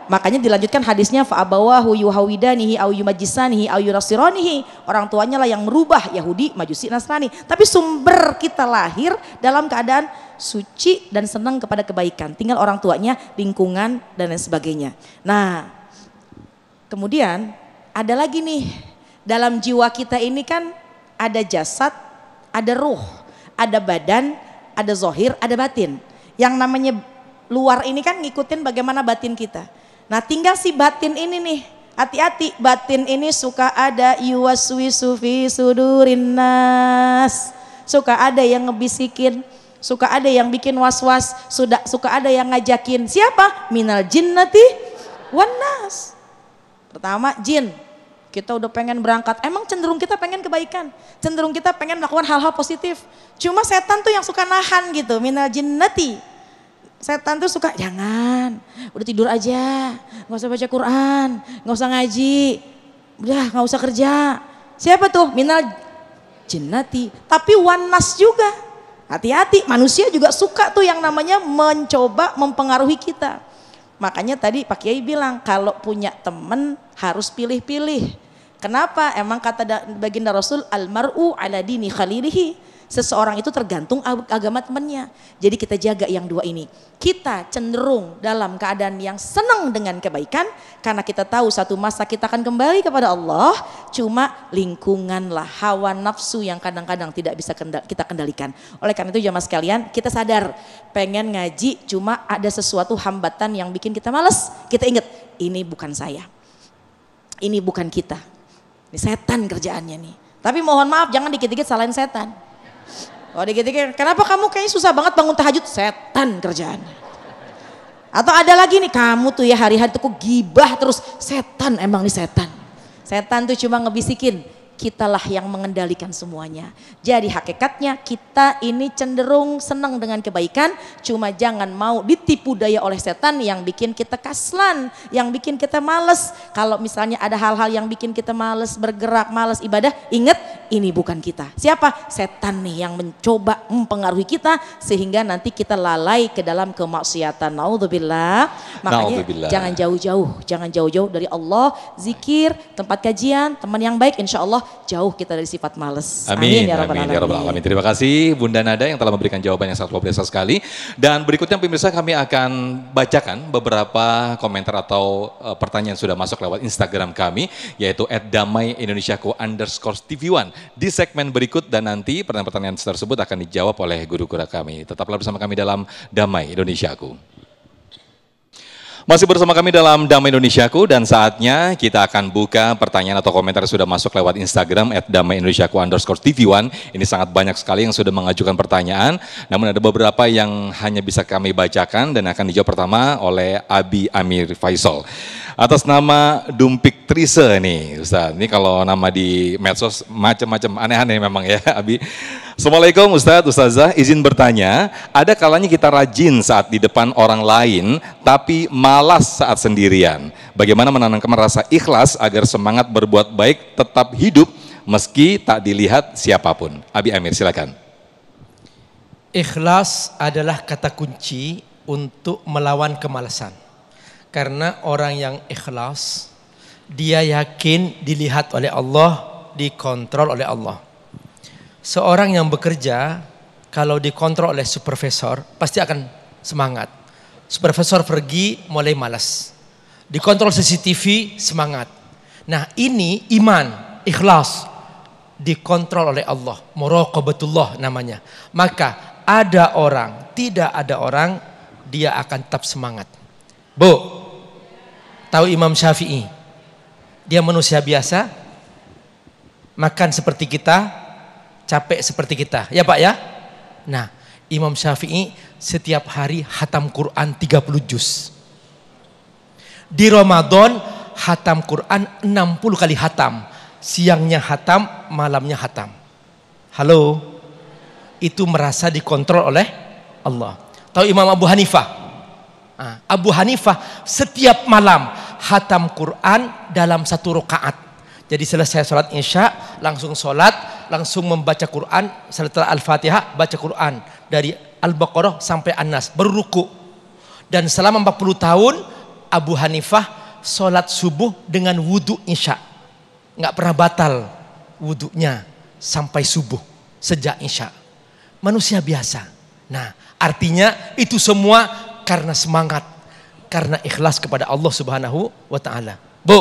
makanya dilanjutkan hadisnya fa'abawahu yuhawidanihi au yumajjisanihi au yunasiranihi. Orang tuanya lah yang merubah Yahudi, Majusi, Nasrani. Tapi sumber kita lahir dalam keadaan suci dan senang kepada kebaikan. Tinggal orang tuanya, lingkungan dan lain sebagainya. Nah, kemudian ada lagi nih, dalam jiwa kita ini kan ada jasad, ada ruh, ada badan, ada zohir, ada batin. Yang namanya luar ini kan ngikutin bagaimana batin kita. Nah tinggal si batin ini nih, hati-hati, batin ini suka ada yuwaswisu fi sudurin nas. Suka ada yang ngebisikin, suka ada yang bikin was-was, suka ada yang ngajakin. Siapa? Minal jinnati wan nas. Pertama jin. Kita udah pengen berangkat, emang cenderung kita pengen kebaikan, cenderung kita pengen melakukan hal-hal positif. Cuma setan tuh yang suka nahan gitu, minal jinnati. Setan tuh suka, jangan, udah tidur aja, gak usah baca Quran, gak usah ngaji, udah gak usah kerja. Siapa tuh? Minal jinnati. Tapi wanas juga, hati-hati, manusia juga suka tuh yang namanya mencoba mempengaruhi kita. Makanya tadi Pak Kiai bilang kalau punya teman harus pilih-pilih. Kenapa? Emang kata baginda Rasul almar'u ala dini khalilihi. Seseorang itu tergantung agama temannya. Jadi kita jaga yang dua ini. Kita cenderung dalam keadaan yang senang dengan kebaikan karena kita tahu satu masa kita akan kembali kepada Allah. Cuma lingkunganlah hawa nafsu yang kadang-kadang tidak bisa kita kendalikan. Oleh karena itu jamaah sekalian, kita sadar pengen ngaji cuma ada sesuatu hambatan yang bikin kita malas. Kita ingat, ini bukan saya. Ini bukan kita. Ini setan kerjaannya nih. Tapi mohon maaf jangan dikit-dikit salahin setan. Oh dikit-dikit, kenapa kamu kayaknya susah banget bangun tahajud? Setan kerjaan. Atau ada lagi nih, kamu tuh ya hari-hari tuh kok gibah terus. Setan, emang nih setan. Setan tuh cuma ngebisikin, kitalah yang mengendalikan semuanya. Jadi hakikatnya kita ini cenderung senang dengan kebaikan, cuma jangan mau ditipu daya oleh setan yang bikin kita kaslan, yang bikin kita males. Kalau misalnya ada hal-hal yang bikin kita males bergerak, males ibadah, ingat ini bukan kita. Siapa? Setan nih yang mencoba mempengaruhi kita sehingga nanti kita lalai ke dalam kemaksiatan. Naudzubillah. Makanya jangan jauh-jauh dari Allah, zikir, tempat kajian, teman yang baik, insya Allah jauh kita dari sifat males. Amin, ya Rabbal alamin. Terima kasih Bunda Nada yang telah memberikan jawaban yang sangat luar biasa sekali. Dan berikutnya pemirsa kami akan bacakan beberapa komentar atau pertanyaan yang sudah masuk lewat Instagram kami, yaitu @damai_indonesiaku_tv1 di segmen berikut, dan nanti pertanyaan-pertanyaan tersebut akan dijawab oleh guru-guru kami. Tetaplah bersama kami dalam Damai Indonesiaku. Masih bersama kami dalam Damai Indonesiaku, dan saatnya kita akan buka pertanyaan atau komentar yang sudah masuk lewat Instagram @damaiindonesiaku_tv1. Ini sangat banyak sekali yang sudah mengajukan pertanyaan, namun ada beberapa yang hanya bisa kami bacakan dan akan dijawab pertama oleh Abi Amir Faisal. Atas nama Dumpik Trise nih Ustaz, ini kalau nama di medsos macam-macam aneh-aneh memang ya Abi. Assalamualaikum Ustadz, Ustazah, izin bertanya, ada kalanya kita rajin saat di depan orang lain, tapi malas saat sendirian. Bagaimana menanamkan rasa ikhlas agar semangat berbuat baik tetap hidup meski tak dilihat siapapun? Abi Amir, silakan. Ikhlas adalah kata kunci untuk melawan kemalasan. Karena orang yang ikhlas, dia yakin dilihat oleh Allah, dikontrol oleh Allah. Seorang yang bekerja, kalau dikontrol oleh supervisor, pasti akan semangat. Supervisor pergi, mulai malas. Dikontrol CCTV, semangat. Nah ini iman, ikhlas, dikontrol oleh Allah. Muraqabatullah namanya. Maka ada orang, tidak ada orang, dia akan tetap semangat. Bu, tahu Imam Syafi'i? Dia manusia biasa, makan seperti kita, capek seperti kita, ya Pak ya. Nah, Imam Syafi'i setiap hari hatam Quran 30 juz. Di Ramadan hatam Quran 60 kali hatam. Siangnya hatam, malamnya hatam. Halo, itu merasa dikontrol oleh Allah. Tahu Imam Abu Hanifah? Nah, Abu Hanifah setiap malam hatam Quran dalam 1 rakaat. Jadi selesai sholat isya, langsung sholat, langsung membaca Quran, setelah Al-Fatihah baca Quran dari Al-Baqarah sampai An-Nas, baru ruku. Dan selama 40 tahun Abu Hanifah sholat subuh dengan wudhu isya, nggak pernah batal wudhunya sampai subuh sejak isya. Manusia biasa. Nah, artinya itu semua karena semangat, karena ikhlas kepada Allah Subhanahu wa Ta'ala. Bu,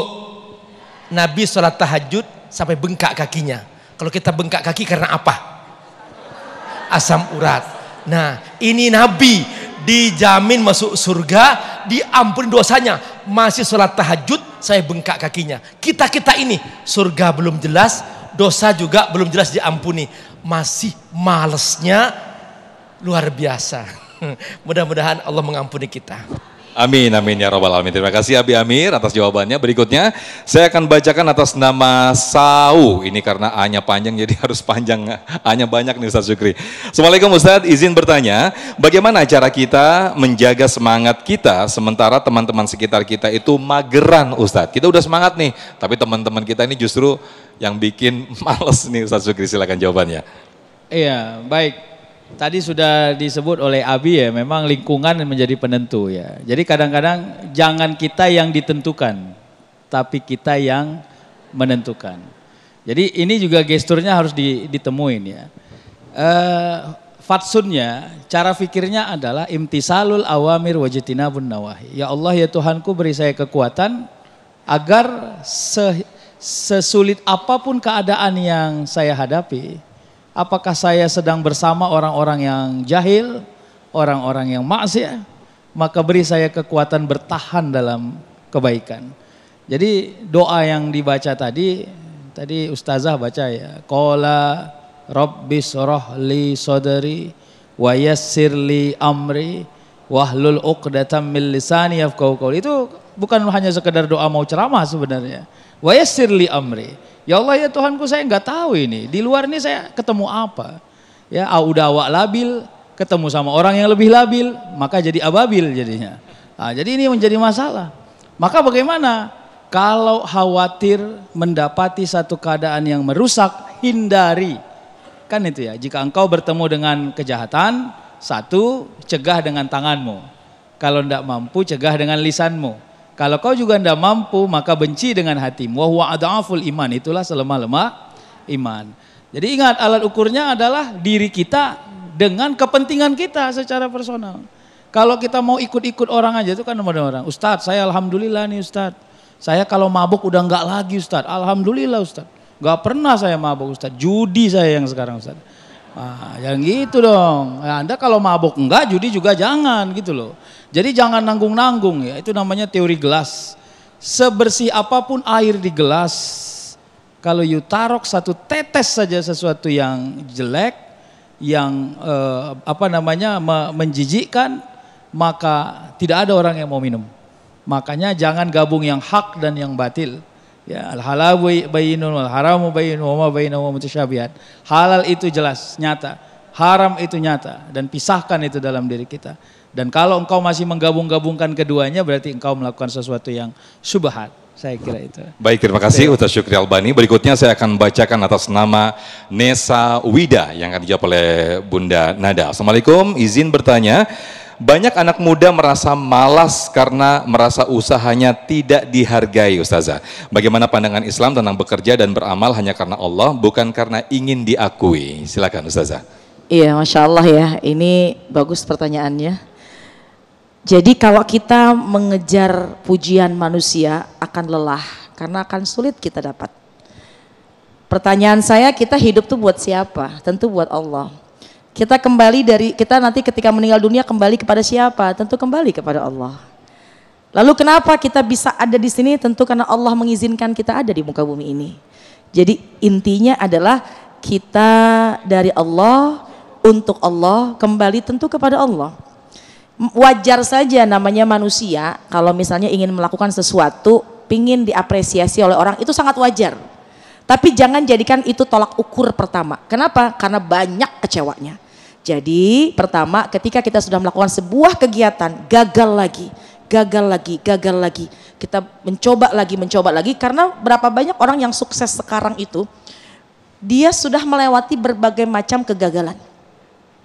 Nabi sholat tahajud sampai bengkak kakinya. Kalau kita bengkak kaki karena apa? Asam urat. Nah, ini Nabi dijamin masuk surga, diampuni dosanya. Masih sholat tahajud, saya bengkak kakinya. Kita ini surga belum jelas, dosa juga belum jelas diampuni. Masih malesnya luar biasa. Mudah-mudahan Allah mengampuni kita. Amin, amin ya Rabbal Alamin. Terima kasih Abi Amir atas jawabannya. Berikutnya saya akan bacakan atas nama Sau. Ini karena A-nya panjang jadi harus panjang. A-nya banyak nih Ustaz Syukri. Assalamualaikum Ustaz, izin bertanya, bagaimana cara kita menjaga semangat kita sementara teman-teman sekitar kita itu mageran Ustaz? Kita udah semangat nih, tapi teman-teman kita ini justru yang bikin males nih Ustaz Syukri. Silakan jawabannya. Iya, baik. Tadi sudah disebut oleh Abi ya, memang lingkungan menjadi penentu ya. Jadi kadang-kadang jangan kita yang ditentukan, tapi kita yang menentukan. Jadi ini juga gesturnya harus ditemuin ya. Fatsunnya, cara fikirnya adalah imtisalul awamir wajtinabun nawahi. Ya Allah ya Tuhanku, beri saya kekuatan agar sesulit apapun keadaan yang saya hadapi, apakah saya sedang bersama orang-orang yang jahil, orang-orang yang maksiat, maka beri saya kekuatan bertahan dalam kebaikan. Jadi doa yang dibaca tadi Ustazah baca ya, qala Rabbi shrah li sadri wa yassir li amri wahlul 'uqdatam min lisani yafqahu qawli. Itu bukan hanya sekedar doa mau ceramah sebenarnya. Wa yassir li amri. Ya Allah ya Tuhanku, saya nggak tahu ini. Di luar ini saya ketemu apa? Ya, udah awak labil, ketemu sama orang yang lebih labil, maka jadi ababil jadinya. Nah, jadi ini menjadi masalah. Maka bagaimana? Kalau khawatir mendapati satu keadaan yang merusak, hindari. Kan itu ya, jika engkau bertemu dengan kejahatan, satu, cegah dengan tanganmu. Kalau tidak mampu, cegah dengan lisanmu. Kalau kau juga tidak mampu, maka benci dengan hatimu. Wa huwa adhaful iman, itulah selemah-lemah iman. Jadi ingat, alat ukurnya adalah diri kita dengan kepentingan kita secara personal. Kalau kita mau ikut-ikut orang aja, itu kan ada orang, Ustadz saya alhamdulillah nih Ustadz, saya kalau mabuk udah enggak lagi Ustadz, alhamdulillah Ustadz. Enggak pernah saya mabuk Ustadz, judi saya yang sekarang Ustadz. Jangan gitu dong. Nah, Anda kalau mabuk enggak, judi juga jangan gitu loh. Jadi jangan nanggung-nanggung ya, itu namanya teori gelas. Sebersih apapun air di gelas, kalau you taruh satu tetes saja sesuatu yang jelek, yang menjijikkan, maka tidak ada orang yang mau minum. Makanya jangan gabung yang hak dan yang batil. Ya, al-halalu bayyinun wal haramu bayyinun wa ma bainahuma mutasyabihat. Halal itu jelas, nyata. Haram itu nyata, dan pisahkan itu dalam diri kita. Dan kalau engkau masih menggabung-gabungkan keduanya, berarti engkau melakukan sesuatu yang syubhat. Saya kira itu. Baik, terima kasih Ustaz Syukri Albani. Berikutnya saya akan bacakan atas nama Nesa Wida yang akan dijawab oleh Bunda Nada. Assalamualaikum, izin bertanya. Banyak anak muda merasa malas karena merasa usahanya tidak dihargai, Ustazah. Bagaimana pandangan Islam tentang bekerja dan beramal hanya karena Allah, bukan karena ingin diakui? Silakan Ustazah. Iya, Masya Allah ya, ini bagus pertanyaannya. Jadi kalau kita mengejar pujian manusia akan lelah, karena akan sulit kita dapat. Pertanyaan saya, kita hidup tuh buat siapa? Tentu buat Allah. Kita nanti ketika meninggal dunia kembali kepada siapa? Tentu kembali kepada Allah. Lalu kenapa kita bisa ada di sini? Tentu karena Allah mengizinkan kita ada di muka bumi ini. Jadi intinya adalah kita dari Allah, untuk Allah, kembali tentu kepada Allah. Wajar saja namanya manusia, kalau misalnya ingin melakukan sesuatu, pingin diapresiasi oleh orang, itu sangat wajar. Tapi jangan jadikan itu tolak ukur pertama. Kenapa? Karena banyak kecewanya. Jadi pertama, ketika kita sudah melakukan sebuah kegiatan, gagal lagi, kita mencoba lagi, karena berapa banyak orang yang sukses sekarang itu, dia sudah melewati berbagai macam kegagalan.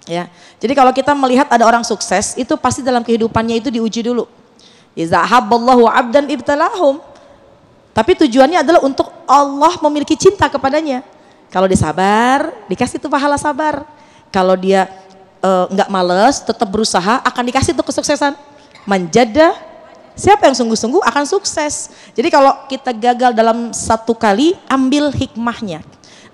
Ya, jadi kalau kita melihat ada orang sukses, itu pasti dalam kehidupannya itu diuji dulu. Iza habballahu abdan ibtalahum. Tapi tujuannya adalah untuk Allah memiliki cinta kepadanya. Kalau dia sabar, dikasih tuh pahala sabar. Kalau dia nggak males, tetap berusaha, akan dikasih tuh kesuksesan. Manjada, siapa yang sungguh-sungguh akan sukses. Jadi kalau kita gagal dalam satu kali, ambil hikmahnya,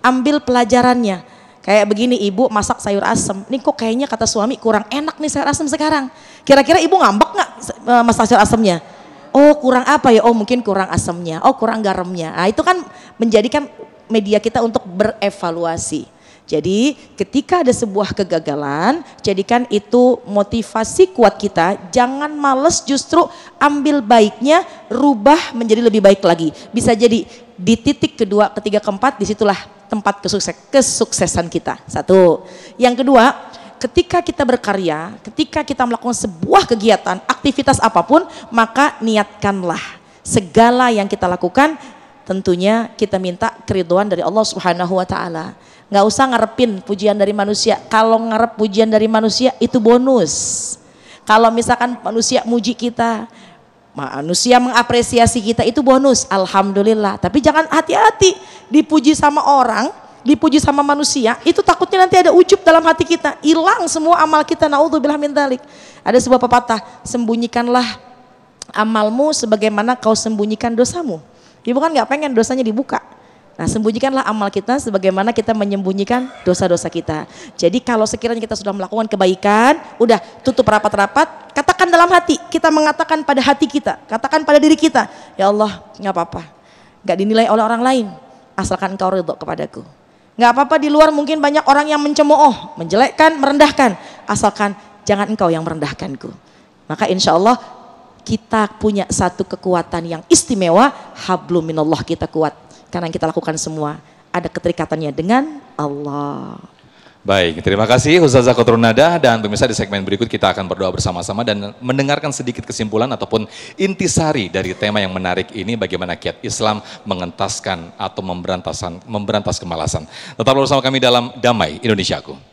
ambil pelajarannya. Kayak begini, ibu masak sayur asem, ini kok kayaknya kata suami kurang enak nih sayur asem sekarang. Kira-kira ibu ngambek nggak masak sayur asemnya? Oh kurang apa ya? Oh mungkin kurang asemnya, oh kurang garamnya. Nah itu kan menjadikan media kita untuk berevaluasi. Jadi ketika ada sebuah kegagalan, jadikan itu motivasi kuat kita. Jangan males, justru ambil baiknya, rubah menjadi lebih baik lagi. Bisa jadi di titik kedua, ketiga, keempat, disitulah tempat kesuksesan kita. Satu. Yang kedua, ketika kita berkarya, ketika kita melakukan sebuah kegiatan, aktivitas apapun, maka niatkanlah segala yang kita lakukan, tentunya kita minta keridhaan dari Allah Subhanahu wa taala. Nggak usah ngarepin pujian dari manusia. Kalau ngarep pujian dari manusia itu bonus. Kalau misalkan manusia muji kita, manusia mengapresiasi kita, itu bonus, alhamdulillah. Tapi jangan, hati-hati dipuji sama orang, dipuji sama manusia, itu takutnya nanti ada ujub dalam hati kita, hilang semua amal kita. Naudzubillah min dzalik. Ada sebuah pepatah, sembunyikanlah amalmu sebagaimana kau sembunyikan dosamu. Ibu kan nggak pengen dosanya dibuka. Nah, sembunyikanlah amal kita sebagaimana kita menyembunyikan dosa-dosa kita. Jadi kalau sekiranya kita sudah melakukan kebaikan, udah tutup rapat-rapat, katakan dalam hati, kita mengatakan pada hati kita, katakan pada diri kita, ya Allah, nggak apa-apa, nggak dinilai oleh orang lain, asalkan engkau ridho kepadaku. Nggak apa-apa di luar mungkin banyak orang yang mencemooh, menjelekkan, merendahkan. Asalkan jangan engkau yang merendahkanku. Maka insya Allah kita punya satu kekuatan yang istimewa. Hablum minallah, kita kuat. Karena yang kita lakukan semua ada keterikatannya dengan Allah. Baik, terima kasih Ustazah Qatrun Nada, dan pemirsa di segmen berikut kita akan berdoa bersama-sama dan mendengarkan sedikit kesimpulan ataupun intisari dari tema yang menarik ini, bagaimana kiat Islam mengentaskan atau memberantas kemalasan. Tetaplah bersama kami dalam Damai Indonesiaku.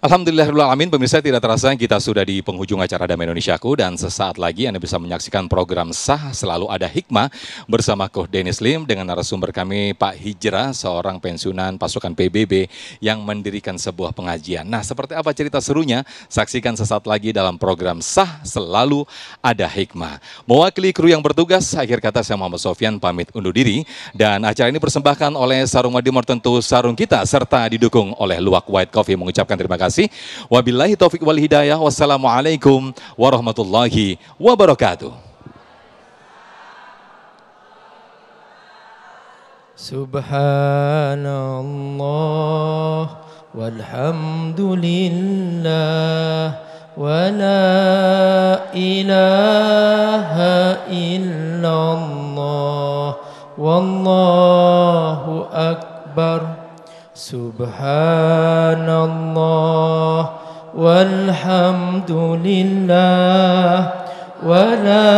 Alhamdulillahirrahmanirrahim, pemirsa, tidak terasa kita sudah di penghujung acara Damai Indonesiaku, dan sesaat lagi Anda bisa menyaksikan program Sah Selalu Ada Hikmah bersama Coach Dennis Lim dengan narasumber kami Pak Hijrah, seorang pensiunan pasukan PBB yang mendirikan sebuah pengajian. Nah, seperti apa cerita serunya? Saksikan sesaat lagi dalam program Sah Selalu Ada Hikmah. Mewakili kru yang bertugas, akhir kata saya Muhammad Sofyan pamit undur diri, dan acara ini dipersembahkan oleh Sarung Madimor, tentu sarung kita, serta didukung oleh Luwak White Coffee. Mengucapkan terima kasih. Wabillahi taufiq wal hidayah. Wassalamualaikum warahmatullahi wabarakatuh. Subhanallah walhamdulillah wa la ilaha illallah wallahu akbar. Subhanallah walhamdulillah wa la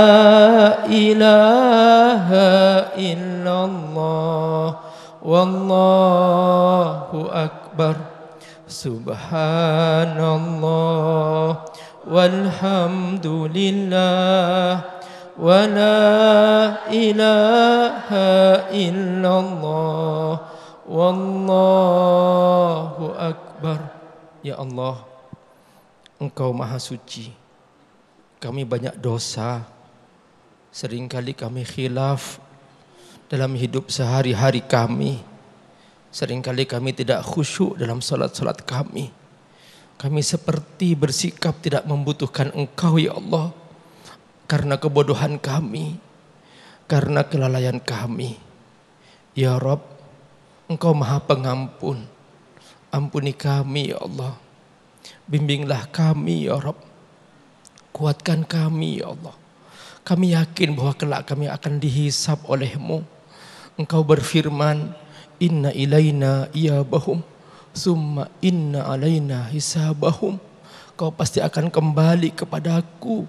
ilaha illallah wallahu akbar. Subhanallah walhamdulillah wa la ilaha illallah wallahu akbar. Ya Allah, Engkau Maha Suci. Kami banyak dosa. Seringkali kami khilaf dalam hidup sehari-hari kami. Seringkali kami tidak khusyuk dalam salat-salat kami. Kami seperti bersikap tidak membutuhkan Engkau, ya Allah. Karena kebodohan kami, karena kelalaian kami. Ya Rabb, Engkau Maha Pengampun. Ampuni kami, ya Allah. Bimbinglah kami, ya Rabb. Kuatkan kami, ya Allah. Kami yakin bahwa kelak kami akan dihisab oleh-Mu. Engkau berfirman, Inna ilaina iyabahum, summa inna alaina hisabahum. Kau pasti akan kembali kepadaku.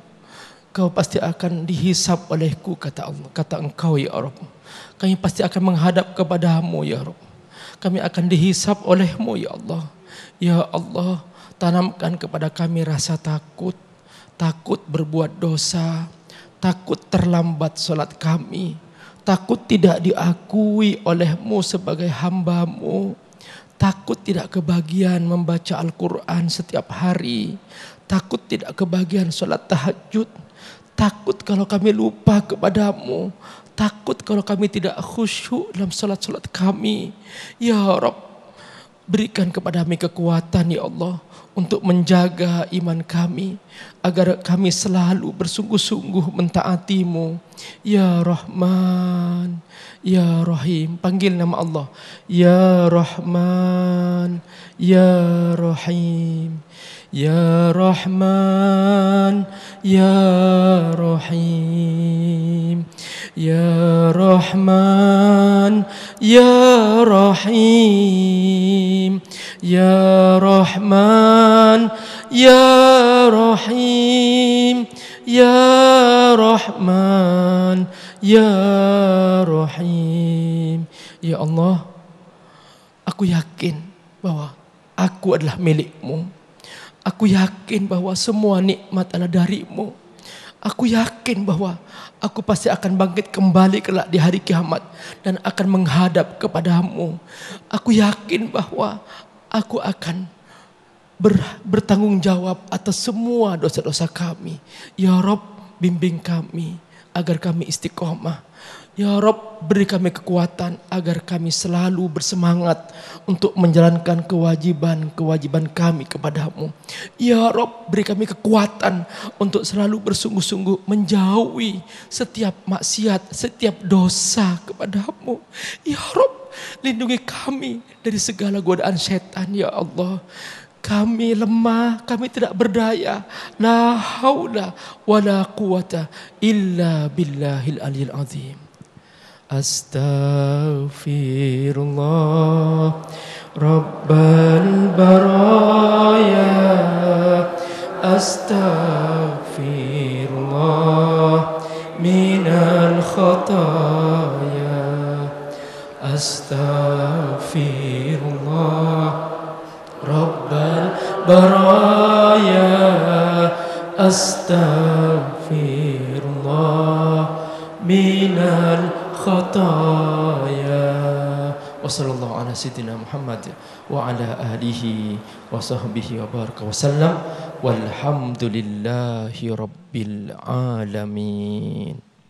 Kau pasti akan dihisab olehku, kata Allah. Kata Engkau, ya Rabb. Kami pasti akan menghadap kepadamu, ya Rabb. Kami akan dihisab oleh-Mu, ya Allah. Ya Allah, tanamkan kepada kami rasa takut. Takut berbuat dosa. Takut terlambat salat kami. Takut tidak diakui oleh-Mu sebagai hamba-Mu. Takut tidak kebagian membaca Al-Quran setiap hari. Takut tidak kebagian salat tahajud. Takut kalau kami lupa kepadamu. Takut kalau kami tidak khusyuk dalam salat-salat kami. Ya Rabb, berikan kepada kami kekuatan, ya Allah, untuk menjaga iman kami, agar kami selalu bersungguh-sungguh mentaati-Mu. Ya Rahman, Ya Rahim. Panggil nama Allah. Ya Rahman, Ya Rahim. Ya Rahman, Ya Rahim. Ya Rahman, Ya Rahim. Ya Rahman, Ya Rahim. Ya Rahman, Ya Rahim. Ya Allah, aku yakin bahwa aku adalah milik-Mu. Aku yakin bahwa semua nikmat adalah dari-Mu. Aku yakin bahwa aku pasti akan bangkit kembali kelak di hari kiamat dan akan menghadap kepadamu. Aku yakin bahwa aku akan bertanggung jawab atas semua dosa-dosa kami. Ya Rabb, bimbing kami, agar kami istiqomah. Ya Rob, beri kami kekuatan agar kami selalu bersemangat untuk menjalankan kewajiban kami kepadamu. Ya Rob, beri kami kekuatan untuk selalu bersungguh-sungguh menjauhi setiap maksiat, setiap dosa kepadamu. Ya Rob, lindungi kami dari segala godaan setan ya Allah. Kami lemah, kami tidak berdaya. La haula wa la quwata illa billahil aliyil azim. Astaghfirullah Rabbal baraya. Astaghfirullah minal khataya. Astaghfirullah Rabbal baraya. Astaghfirullah minal khataya. Wa sallallahu ala sayyidina Muhammad wa ala alihi wa sahbihi wa baraka wa sallam. Walhamdulillahi rabbil alamin.